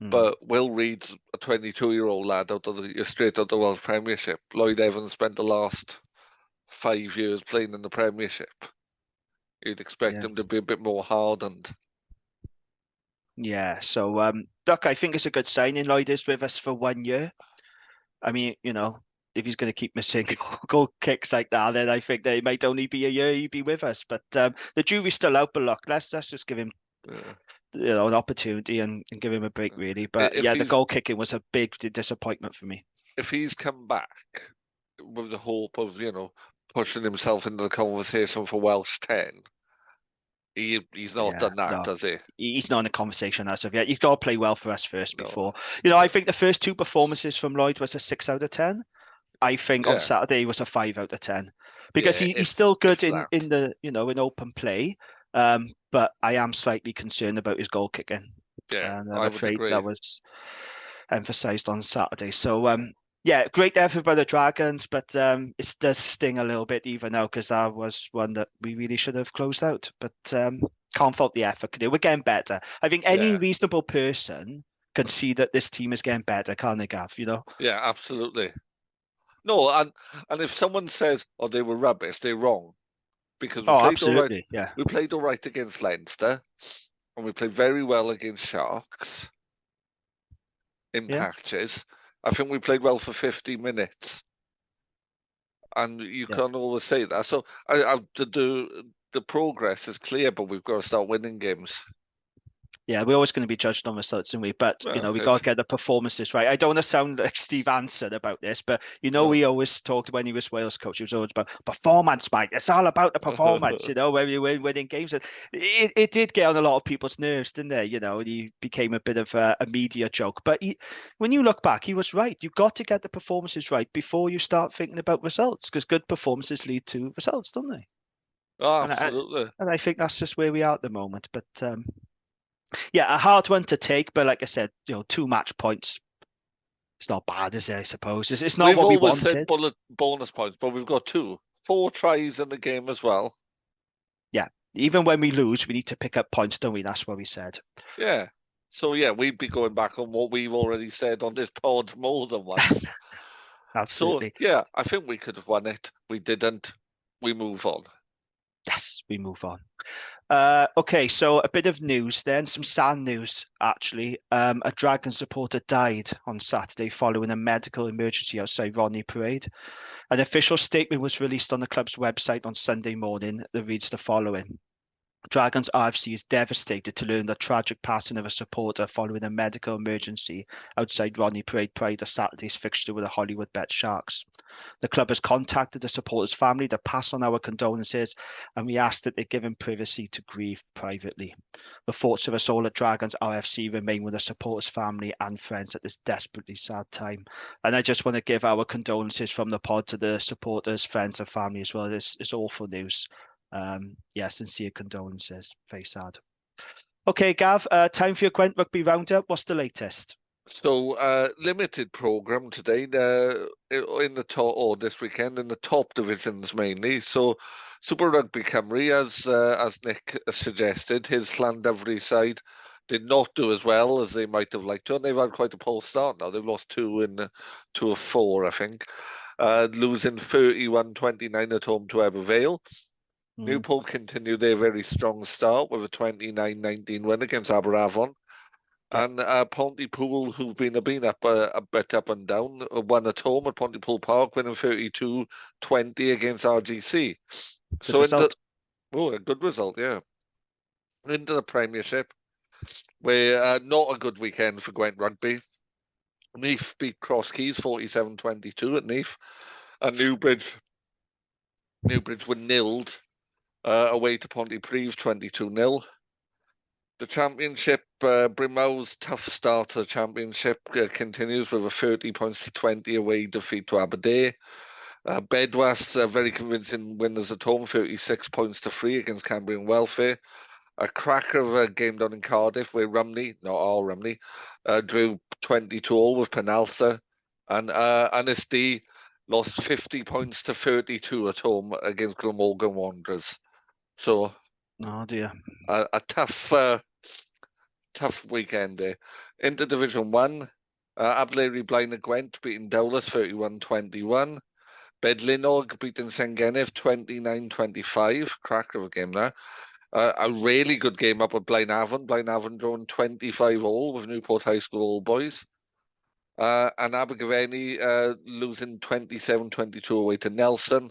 But Will Reid's a 22-year-old lad straight out of the World Premiership. Lloyd Evans spent the last 5 years playing in the Premiership. You'd expect him to be a bit more hardened. Yeah, so look, I think it's a good signing. Lloyd is with us for 1 year. I mean, if he's going to keep missing goal kicks like that, then I think they might only be a year he'd be with us. But the jury's still out. But look, let's just give him, an opportunity and give him a break, really. But the goal kicking was a big disappointment for me. If he's come back with the hope of, pushing himself into the conversation for Welsh 10, he's not done that, has he? He's not in the conversation as of yet. You've got to play well for us first before. I think the first 2 performances from Lloyd was a 6 out of 10. I think on Saturday he was a 5 out of 10 because he's still good in the in open play. But I am slightly concerned about his goal kicking. Yeah, and I'm afraid agree. that was emphasised on Saturday. So great effort by the Dragons, but it does sting a little bit even now because that was one that we really should have closed out. But can't fault the effort. We're getting better. I think any reasonable person can see that this team is getting better, can't they, Gav? Yeah, absolutely. No, and if someone says, "Oh, they were rubbish," they're wrong, because we played all right. Yeah, we played all right against Leinster, and we played very well against Sharks in patches. I think we played well for 50 minutes, and you can't always say that. So the progress is clear, but we've got to start winning games. Yeah, we're always going to be judged on results, aren't we? But, Well, we got it's to get the performances right. I don't want to sound like Steve Anson about this, but, no. we always talked when he was Wales coach, he was always about performance, Mike. It's all about the performance, when you win winning games. It did get on a lot of people's nerves, didn't it? And he became a bit of a media joke. But when you look back, he was right. You've got to get the performances right before you start thinking about results, because good performances lead to results, don't they? Oh, And absolutely. and I think that's just where we are at the moment. But yeah, a hard one to take, but like I said, 2 match points. It's not bad, is it? I suppose it's not We've what we always said wanted. bullet bonus points, but we've got 4 tries in the game as well. Yeah, even when we lose, we need to pick up points, don't we? That's what we said. Yeah. So yeah, we'd be going back on what we've already said on this pod more than once. So Absolutely. yeah, I think we could have won it. We didn't. We move on. Yes, we move on. Okay, so a bit of news then, some sad news actually. A Dragon supporter died on Saturday following a medical emergency outside Rodney Parade. An official statement was released on the club's website on Sunday morning that reads the following. Dragons RFC is devastated to learn the tragic passing of a supporter following a medical emergency outside Rodney Parade prior to Saturday's fixture with the Hollywood Bet Sharks. The club has contacted the supporter's family to pass on our condolences, and we ask that they give him privacy to grieve privately. The thoughts of us all at Dragons RFC remain with the supporter's family and friends at this desperately sad time. And I just want to give our condolences from the pod to the supporters, friends, and family as well. It's awful news. Yeah, sincere condolences. Very sad. Okay, Gav, time for your Gwent Rugby Roundup. What's the latest? So limited program today in the top, or this weekend in the top divisions mainly. So Super Rugby Cymru, as Nick suggested, his Llandovery side did not do as well as they might have liked to, and they've had quite a poor start now. They've lost 2 of 4, I think, losing 31-29 at home to Ebervale. Newport continued their very strong start with a 29-19 win against Aberavon. Yep. And Pontypool, who've been up a bit up and down, won at home at Pontypool Park, winning 32-20 against RGC. Good result. A good result, yeah. Into the Premiership, where not a good weekend for Gwent Rugby. Neath beat Cross Keys 47-22 at Neath, and Newbridge were nilled away to Pontypridd 22-0. The championship, Brimow's tough start to the championship continues with a 30 points to 20 away defeat to Aberdeen. Bedwas, very convincing winners at home, 36 points to 3 against Cambrian Welfare. A cracker of a game down in Cardiff where Rumney, not all Rumney, drew 20-all with Penaltha. And Annisd lost 50 points to 32 at home against Glamorgan Wanderers. So, oh dear, a tough weekend there. Into Division 1, Ablairi Blaenau Gwent beating Dowlais 31-21. Bedlinog beating Sengenef 29-25. Cracker of a game there. A really good game up at Blaenavon. Blaenavon drawing 25-all with Newport High School All Boys. And Abergavenny losing 27-22 away to Nelson.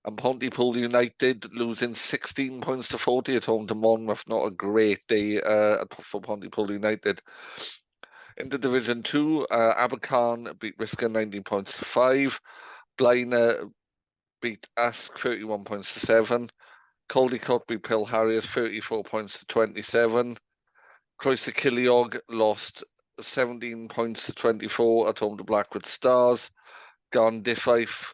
And Pontypool United losing 16 points to 40 at home to Monmouth. Not a great day for Pontypool United. Into Division 2, Abercarn beat Risca 19 points to 5. Blaenau beat Ask 31 points to 7. Caldicott beat Pill Harriers 34 points to 27. Croeso Kiliog lost 17 points to 24 at home to Blackwood Stars. Garndiffaith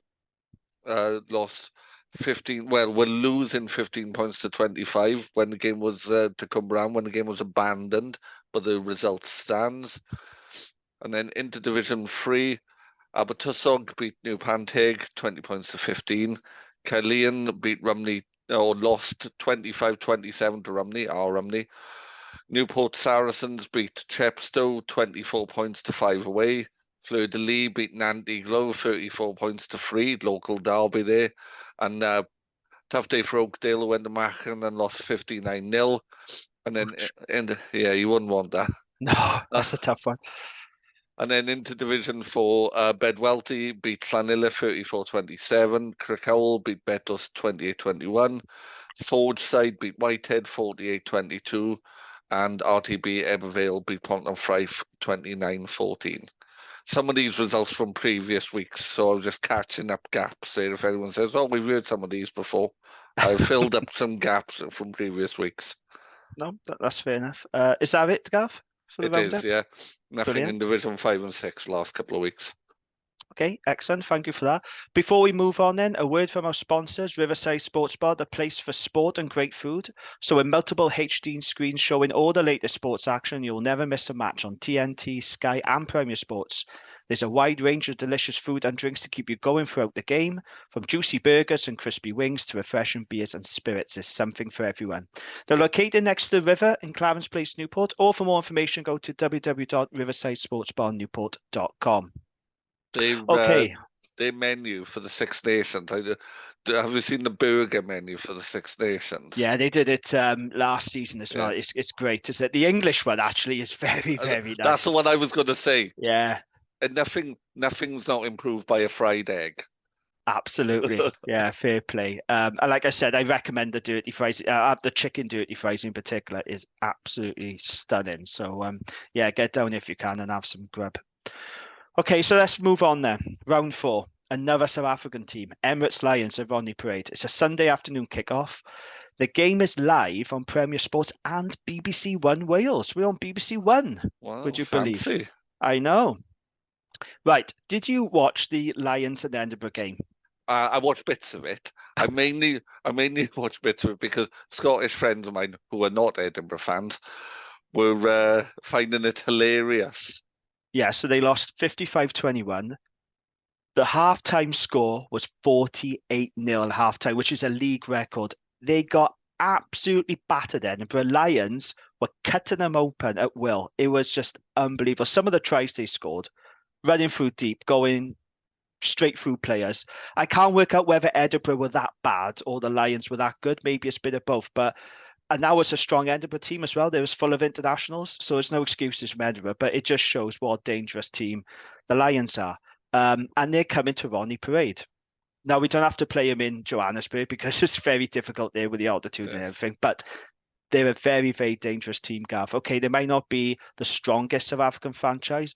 lost 15. Well, we're losing 15 points to 25 when the game was to Cumbrae, when the game was abandoned, but the result stands. And then into Division 3, Abertwsog beat New Panteg 20 points to 15. Caerleon beat Rumney, or lost 25-27 to Rumney, our Rumney. Newport Saracens beat Chepstow 24 points to 5 away. Fleur de Lis beat Nantiglow 34 points to 3, local derby there. And tough day for Oakdale, who went to Machen and lost 59-0. And then, yeah, you wouldn't want that. No, that's a tough one. And then into Division 4, Bedwellty beat Llanilla 34-27. Crickhowell beat Betos 28-21. Forge side beat Whitehead 48-22. and RTB Ebervale beat Pontefract 29-14. Some of these results from previous weeks, so I'm just catching up gaps there. If anyone says, "Oh, we've heard some of these before," I've filled up some gaps from previous weeks. No, that's fair enough. Is that it, Gav? For the It is, roundup? yeah. Nothing Brilliant. in Division 5 and 6 last couple of weeks. Okay, excellent. Thank you for that. Before we move on then, a word from our sponsors, Riverside Sports Bar, the place for sport and great food. So with multiple HD screens showing all the latest sports action, you'll never miss a match on TNT, Sky and Premier Sports. There's a wide range of delicious food and drinks to keep you going throughout the game. From juicy burgers and crispy wings to refreshing beers and spirits, there's something for everyone. They're located next to the river in Clarence Place, Newport. Or for more information, go to www.riversidesportsbarnewport.com. Okay. Their menu for the Six Nations. Have you seen the burger menu for the Six Nations? Yeah, they did it last season as well. Yeah. It's great. Is that the English one actually is very, very nice. That's the one I was going to say. Yeah. And nothing's not improved by a fried egg. Absolutely. Yeah, fair play. And like I said, I recommend the dirty fries. The chicken dirty fries in particular is absolutely stunning. So yeah, get down if you can and have some grub. Okay, so let's move on then. Round 4. Another South African team, Emirates Lions at Rodney Parade. It's a Sunday afternoon kickoff. The game is live on Premier Sports and BBC One Wales. We're on BBC One. Wow, would you fancy. believe? I know. Right. Did you watch the Lions and Edinburgh game? I watched bits of it. I mainly watched bits of it because Scottish friends of mine who are not Edinburgh fans were finding it hilarious. Yeah, so they lost 55-21. The halftime score was 48-0 at halftime, which is a league record. They got absolutely battered. Edinburgh Lions were cutting them open at will. It was just unbelievable. Some of the tries they scored, running through deep, going straight through players. I can't work out whether Edinburgh were that bad or the Lions were that good. Maybe it's a bit of both, and that was a strong Edinburgh team as well. They was full of internationals, so there's no excuses from Edinburgh, but it just shows what a dangerous team the Lions are. And they're coming to Rodney Parade. Now, we don't have to play them in Johannesburg because it's very difficult there with the altitude and everything, but they're a very, very dangerous team, Gav. Okay, they might not be the strongest South African franchise,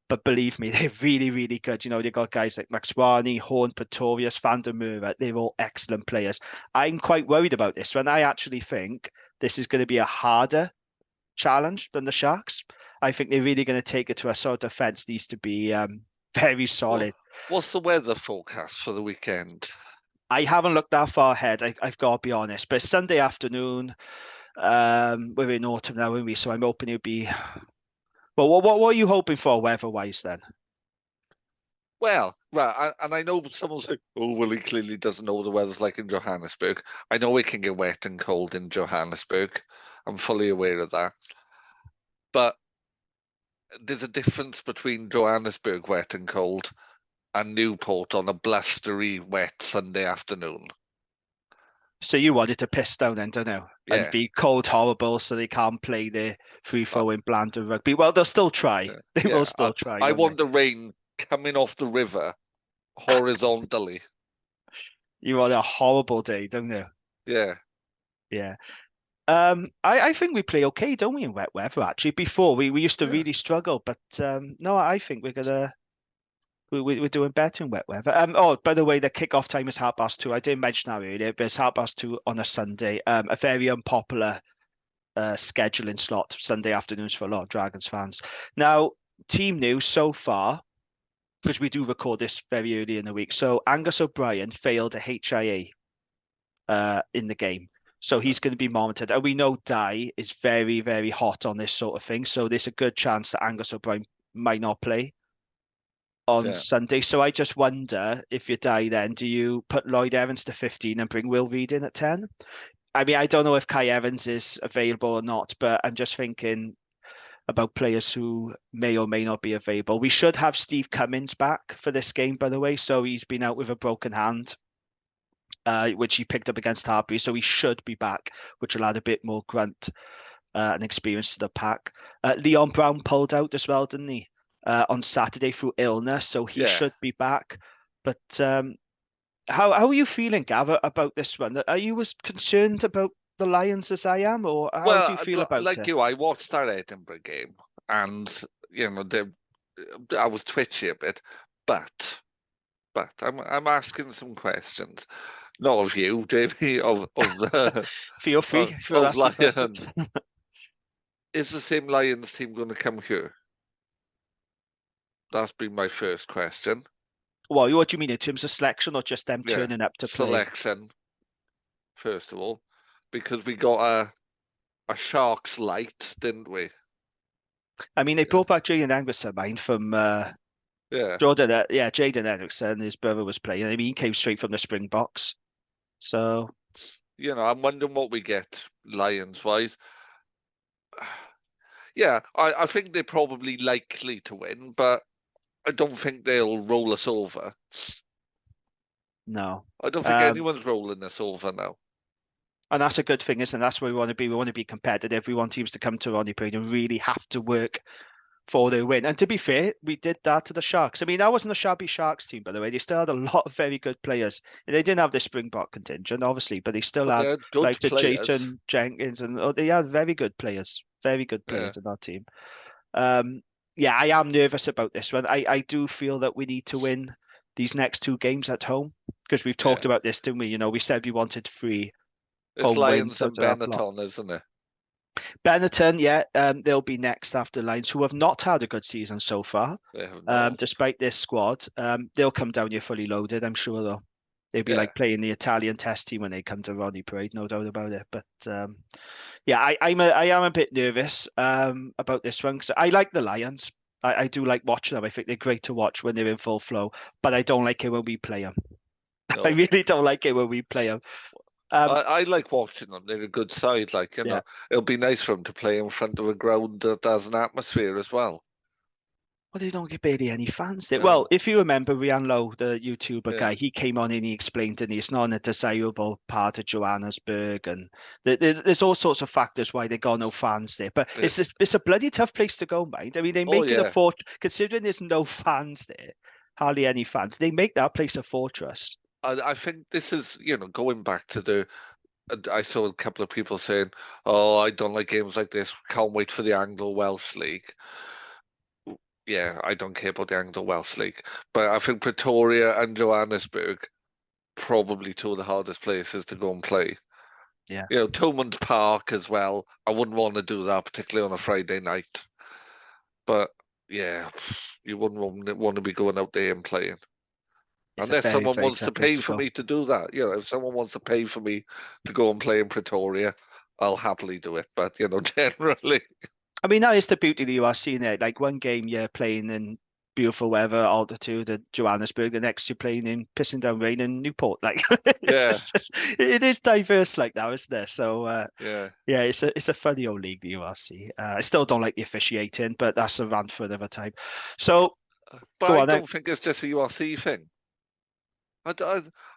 but believe me, they're really, really good. You know, they've got guys like Maxwani, Horn, Pretorius, Van der Merwe. They're all excellent players. I'm quite worried about this one. I actually think this is going to be a harder challenge than the Sharks. I think they're really going to take it to us. So defense needs to be very solid. What's the weather forecast for the weekend? I haven't looked that far ahead. I've got to be honest. But Sunday afternoon, we're in autumn now, aren't we? So I'm hoping it'll be... Well, what are you hoping for weather-wise then? Well, right, and I know someone's like, "Oh, well, he clearly doesn't know what the weather's like in Johannesburg." I know it can get wet and cold in Johannesburg. I'm fully aware of that. But there's a difference between Johannesburg wet and cold and Newport on a blustery, wet Sunday afternoon. So you wanted to piss down then, don't you? Yeah. And be cold horrible so they can't play their free-flowing bland of rugby. Well, they'll still try. Yeah. They will still try. I want the rain coming off the river horizontally. You want a horrible day, don't you? Yeah. Yeah. I think we play okay, don't we, in wet weather, actually? Before, we used to really struggle, but no, I think we're doing better in wet weather. Oh, by the way, the kickoff time is 2:30. I didn't mention that earlier, but it's 2:30 on a Sunday. A very unpopular scheduling slot, Sunday afternoons for a lot of Dragons fans. Now, team news so far, because we do record this very early in the week. So Angus O'Brien failed a HIA in the game. So he's going to be monitored. And we know Dye is very, very hot on this sort of thing. So there's a good chance that Angus O'Brien might not play on Sunday. So I just wonder, if you die then, do you put Lloyd Evans to 15 and bring Will Reid in at 10? I mean, I don't know if Kai Evans is available or not, but I'm just thinking about players who may or may not be available. We should have Steve Cummins back for this game, by the way. So he's been out with a broken hand, which he picked up against Harbury. So he should be back, which will add a bit more grunt and experience to the pack. Leon Brown pulled out as well, didn't he? On Saturday through illness, so he should be back. But how are you feeling, Gav, about this one? Are you as concerned about the Lions as I am, or how Well, do you feel about like it? you, I watched that Edinburgh game, and I was twitchy a bit, but I'm asking some questions, not of you, Jamie, of the Feel free if you're of asking questions. Lions. Is the same Lions team going to come here? That's been my first question. Well, what do you mean in terms of selection, or just them Yeah, turning up to play? selection, first of all, because we got a Sharks light, didn't we? I mean, they brought back Jaden Anderson, mine from Yeah. Jordan. Yeah, Jaden Anderson, his brother was playing. I mean, he came straight from the Springboks. So, I'm wondering what we get Lions-wise. Yeah, I think they're probably likely to win, but I don't think they'll roll us over. no. I don't think anyone's rolling us over now. And that's a good thing, isn't it? That's where we want to be. We want to be competitive. We want teams to come to Ronnie Parade and really have to work for their win. And to be fair, we did that to the Sharks. I mean, that wasn't a shabby Sharks team, by the way. They still had a lot of very good players. And they didn't have the Springbok contingent, obviously, but they still But had they had good like the players. Jayton Jenkins, and they had very good players in that team. Yeah, I am nervous about this one. I do feel that we need to win these next two games at home, because we've talked about this, didn't we? We said we wanted 3 It's home Lions wins and out of that block. Benetton, isn't it? Benetton, yeah, they'll be next after Lions, who have not had a good season so far, They have not. despite this squad. They'll come down here fully loaded, I'm sure, though. They'll be like playing the Italian test team when they come to Rodney Parade, no doubt about it. But yeah, I am a bit nervous about this one, because I like the Lions. I do like watching them. I think they're great to watch when they're in full flow, but I don't like it when we play them. No. I really don't like it when we play them. I like watching them. They're a good side. Yeah. It'll be nice for them to play in front of a ground that has an atmosphere as well. Well, they don't get barely any fans there. No. Well, if you remember Rian Lowe, the YouTuber guy, Yeah. he came on and he explained that it's not a desirable part of Johannesburg, and there's all sorts of factors why they got no fans there. But it's a bloody tough place to go, mind. I mean, they make it a fort, considering there's no fans there, hardly any fans. They make that place a fortress. I think this is, going back to I saw a couple of people saying, "Oh, I don't like games like this. Can't wait for the Anglo-Welsh League." Yeah, I don't care about the Anglo-Welsh League, but I think Pretoria and Johannesburg probably two of the hardest places to go and play. Yeah. Thomond Park as well. I wouldn't want to do that, particularly on a Friday night. But yeah, you wouldn't want to be going out there and playing. Unless someone wants to pay for me to do that. If someone wants to pay for me to go and play in Pretoria, I'll happily do it. But, generally. I mean, that is the beauty of the URC, isn't it? Like, one game you're playing in beautiful weather, altitude at Johannesburg, the next you're playing in pissing down rain in Newport. Like, it is diverse like that, isn't it? So, yeah, it's a funny old league, the URC. I still don't like the officiating, but that's a rant for another time. So, but I don't think it's just a URC thing.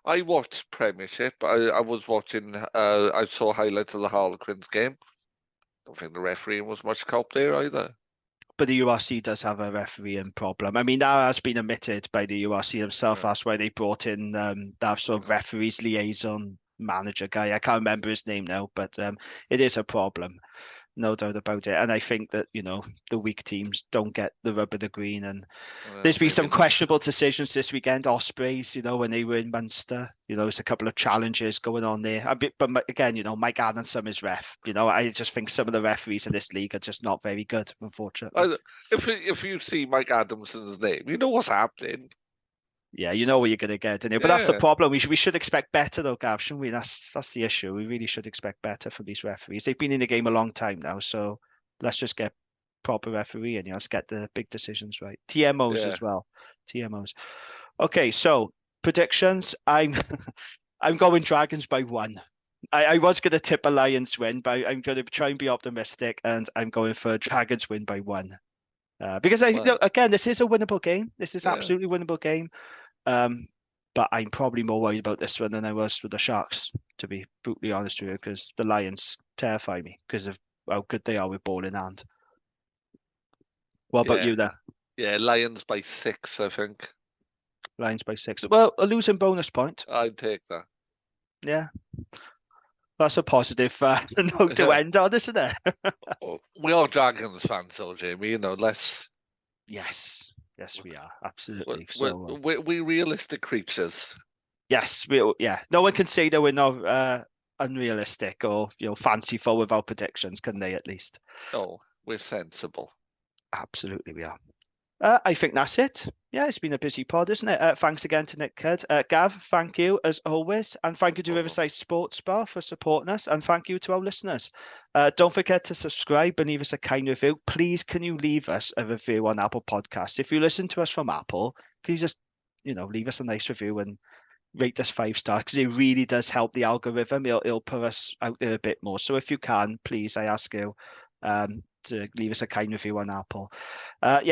I watched Premiership. I was watching. I saw highlights of the Harlequins game. Don't think the refereeing was much cop there either. But the URC does have a refereeing problem. I mean, that has been admitted by the URC themselves. Yeah. That's why they brought in that sort of referees liaison manager guy. I can't remember his name now, but it is a problem. No doubt about it. And I think that, the weak teams don't get the rub of the green. And there's been some questionable decisions this weekend. Ospreys, when they were in Munster, there's a couple of challenges going on there. But again, Mike Adamson is ref. I just think some of the referees in this league are just not very good, unfortunately. If you see Mike Adamson's name, you know what's happening. Yeah, you know what you're going to get, don't you? But that's the problem. We should expect better, though, Gav, shouldn't we? That's the issue. We really should expect better from these referees. They've been in the game a long time now, so let's just get proper refereeing. Let's get the big decisions right. TMOs as well. TMOs. Okay, so predictions. I'm going Dragons by 1. I was going to tip a Lions win, but I'm going to try and be optimistic, and I'm going for a Dragons win by 1. Because again, this is a winnable game. This is absolutely winnable game. But I'm probably more worried about this one than I was with the Sharks, to be brutally honest with you, because the Lions terrify me because of how good they are with ball in hand. What about you then? Yeah, Lions by 6, I think. Lions by 6. Well, a losing bonus point. I'd take that. Yeah. That's a positive note to end on, isn't it? We are Dragons fans, though, Jamie. You know, let's. Yes, we are absolutely. So, we're realistic creatures. yes, yeah. No one can say that we're not unrealistic or fanciful with our predictions, can they? At least. No, we're sensible. Absolutely, we are. I think that's it. Yeah, it's been a busy pod, isn't it? Thanks again to Nic Cudd. Gav, thank you as always. And thank you to Riverside Sports Bar for supporting us. And thank you to our listeners. Don't forget to subscribe and leave us a kind review. Please, can you leave us a review on Apple Podcasts? If you listen to us from Apple, can you just, leave us a nice review and rate us 5 stars? Because it really does help the algorithm. It'll put us out there a bit more. So if you can, please, I ask you, to leave us a kind review on Apple.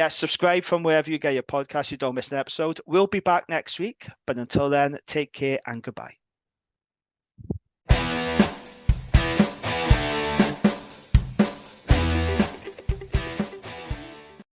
Subscribe from wherever you get your podcast. You don't miss an episode. We'll be back next week. But until then, take care and goodbye.